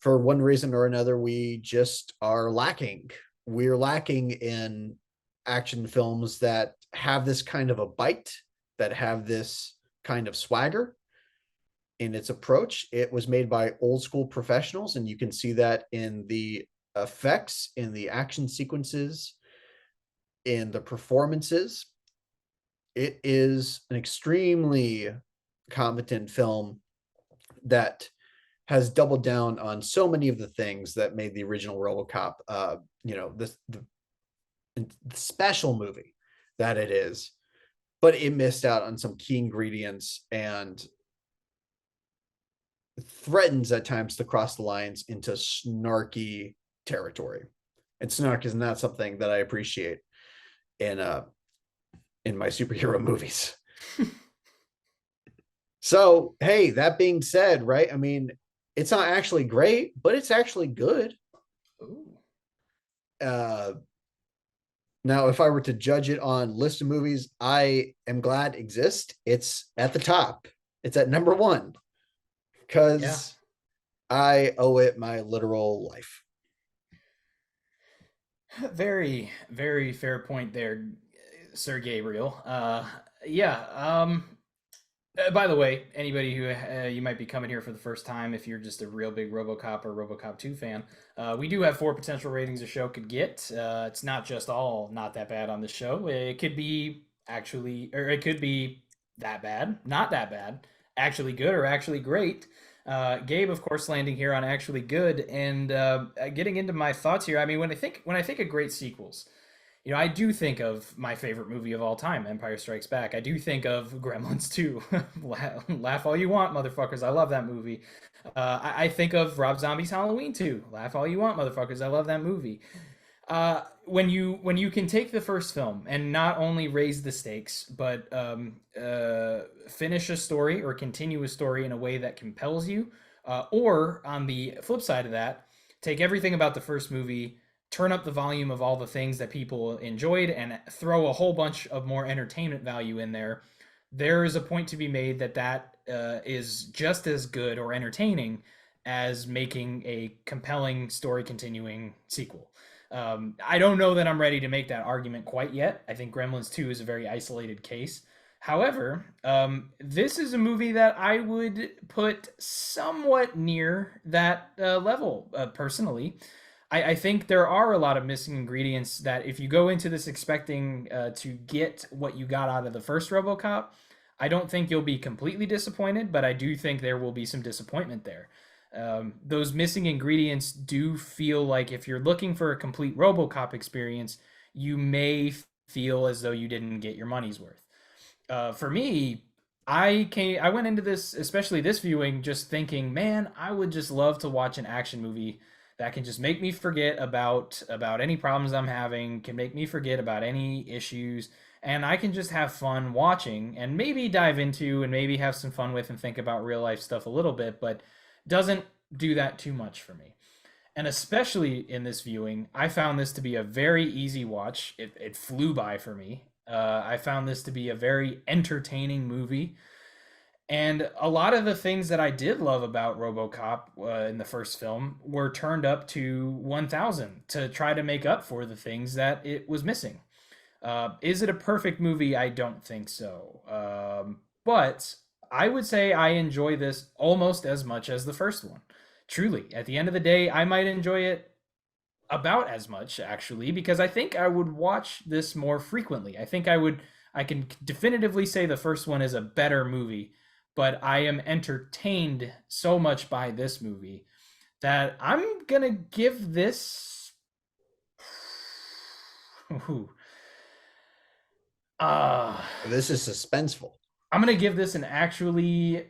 for one reason or another, we just are lacking. We're lacking in action films that have this kind of a bite, that have this kind of swagger in its approach. It was made by old school professionals, and you can see that in the effects, in the action sequences, in the performances. It is an extremely competent film that has doubled down on so many of the things that made the original RoboCop, the special movie that it is, but it missed out on some key ingredients and threatens at times to cross the lines into snarky territory. And snark is not something that I appreciate in my superhero movies. So, hey, that being said, right? I mean, it's not actually great, but it's actually good. Ooh. Uh, Now, if I were to judge it on list of movies I am glad exist, it's at the top. It's at number one Yeah. because I owe it my literal life. Very, very fair point there, Sir Gabriel. Yeah. By the way, anybody who you might be coming here for the first time, if you're just a real big RoboCop or RoboCop 2 fan, we do have four potential ratings a show could get. It's not just all not that bad on the show. It could be actually, or it could be that bad, not that bad, actually good, or actually great. Gabe, of course, landing here on actually good, and getting into my thoughts here. I mean, when I think of great sequels, I do think of my favorite movie of all time, Empire Strikes Back. I do think of Gremlins 2. Laugh all you want, motherfuckers. I love that movie. I think of Rob Zombie's Halloween 2. Laugh all you want, motherfuckers. I love that movie. When you can take the first film and not only raise the stakes, but finish a story or continue a story in a way that compels you, or on the flip side of that, take everything about the first movie, turn up the volume of all the things that people enjoyed, and throw a whole bunch of more entertainment value in there. There is a point to be made that is just as good or entertaining as making a compelling story continuing sequel. I don't know that I'm ready to make that argument quite yet. I think Gremlins 2 is a very isolated case. However, this is a movie that I would put somewhat near that level, personally. I think there are a lot of missing ingredients that if you go into this expecting to get what you got out of the first RoboCop, I don't think you'll be completely disappointed, but I do think there will be some disappointment there. Those missing ingredients do feel like if you're looking for a complete RoboCop experience, you may feel as though you didn't get your money's worth. For me, I went into this, especially this viewing, just thinking, man, I would just love to watch an action movie that can just make me forget about any problems I'm having, can make me forget about any issues, and I can just have fun watching and maybe dive into and maybe have some fun with and think about real life stuff a little bit, but doesn't do that too much for me. And especially in this viewing, I found this to be a very easy watch. It flew by for me. I found this to be a very entertaining movie. And a lot of the things that I did love about RoboCop in the first film were turned up to 1000 to try to make up for the things that it was missing. Is it a perfect movie? I don't think so. But I would say I enjoy this almost as much as the first one. Truly, at the end of the day, I might enjoy it about as much actually, because I think I would watch this more frequently. I can definitively say the first one is a better movie, but I am entertained so much by this movie that I'm going to give this ooh, uh This is suspenseful. I'm going to give this an actually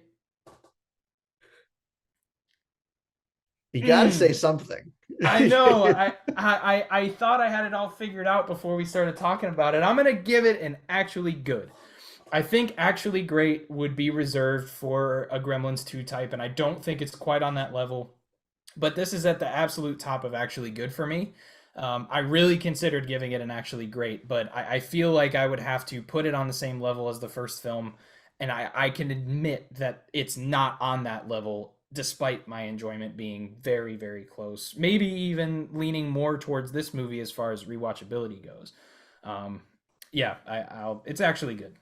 You got to say something. I know. I thought I had it all figured out before we started talking about it. I'm gonna give it an actually good. I think actually great would be reserved for a Gremlins 2 type, and I don't think it's quite on that level. But this is at the absolute top of actually good for me. I really considered giving it an actually great, but I feel like I would have to put it on the same level as the first film, and I can admit that it's not on that level, despite my enjoyment being very, very close. Maybe even leaning more towards this movie as far as rewatchability goes. Um, yeah, it's actually good.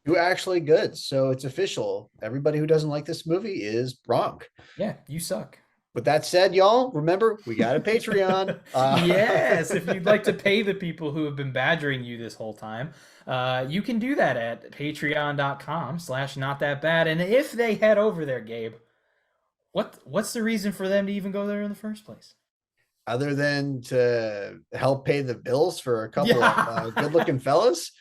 You actually good. So it's official. Everybody who doesn't like this movie is wrong. Yeah, you suck. With that said, y'all, remember, we got a Patreon. Yes, if you'd like to pay the people who have been badgering you this whole time, you can do that at patreon.com/notthatbad. And if they head over there, Gabe, what's the reason for them to even go there in the first place? Other than to help pay the bills for a couple Yeah. of good-looking fellas.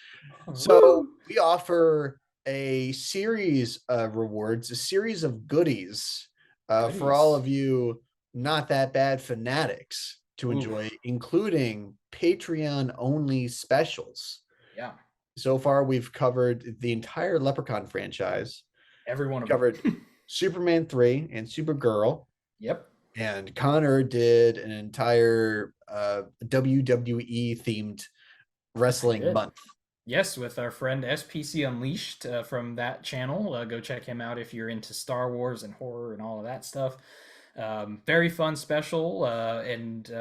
So Woo. we offer a series of rewards, a series of goodies for all Goodies. of you not that bad fanatics to enjoy, Oof. including Patreon only specials. Yeah. So far, we've covered the entire Leprechaun franchise. Every one We of them. covered Superman 3 and Supergirl. Yep. And Connor did an entire WWE themed I wrestling did. month. Yes, with our friend SPC Unleashed from that channel. Go check him out if you're into Star Wars and horror and all of that stuff. Very fun special, and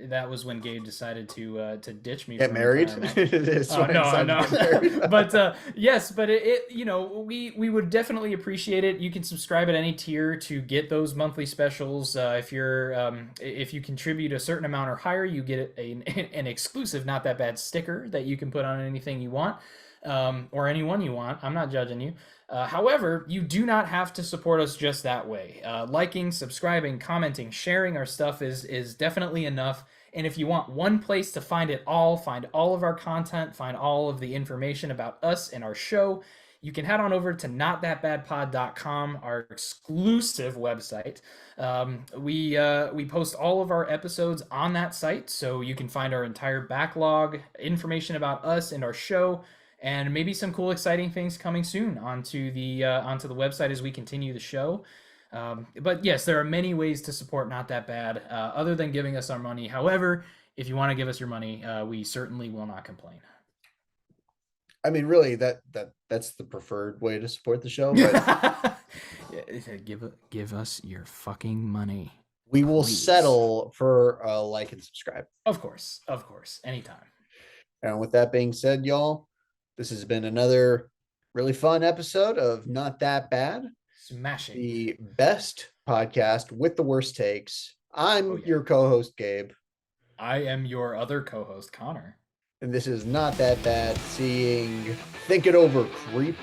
that was when Gabe decided to ditch me Get from married. retirement. That's Oh when I no, decided no. to get married. But yes, but we would definitely appreciate it. You can subscribe at any tier to get those monthly specials. If you contribute a certain amount or higher, you get an exclusive Not That Bad sticker that you can put on anything you want, or anyone you want. I'm not judging you. However, you do not have to support us just that way. Liking, subscribing, commenting, sharing our stuff is definitely enough. And if you want one place to find it all, find all of our content, find all of the information about us and our show, you can head on over to notthatbadpod.com, our exclusive website. We post all of our episodes on that site, so you can find our entire backlog, information about us and our show, and maybe some cool, exciting things coming soon onto the website as we continue the show. But yes, there are many ways to support Not That Bad, other than giving us our money. However, if you want to give us your money, we certainly will not complain. I mean, really, that's the preferred way to support the show, but Give us your fucking money. we will Please. settle for a like and subscribe. Of course, anytime. And with that being said, y'all, this has been another really fun episode of Not That Bad. Smashing. The best podcast with the worst takes. I'm your co-host, Gabe. I am your other co-host, Connor. And this is Not That Bad, seeing Think It Over, Creep.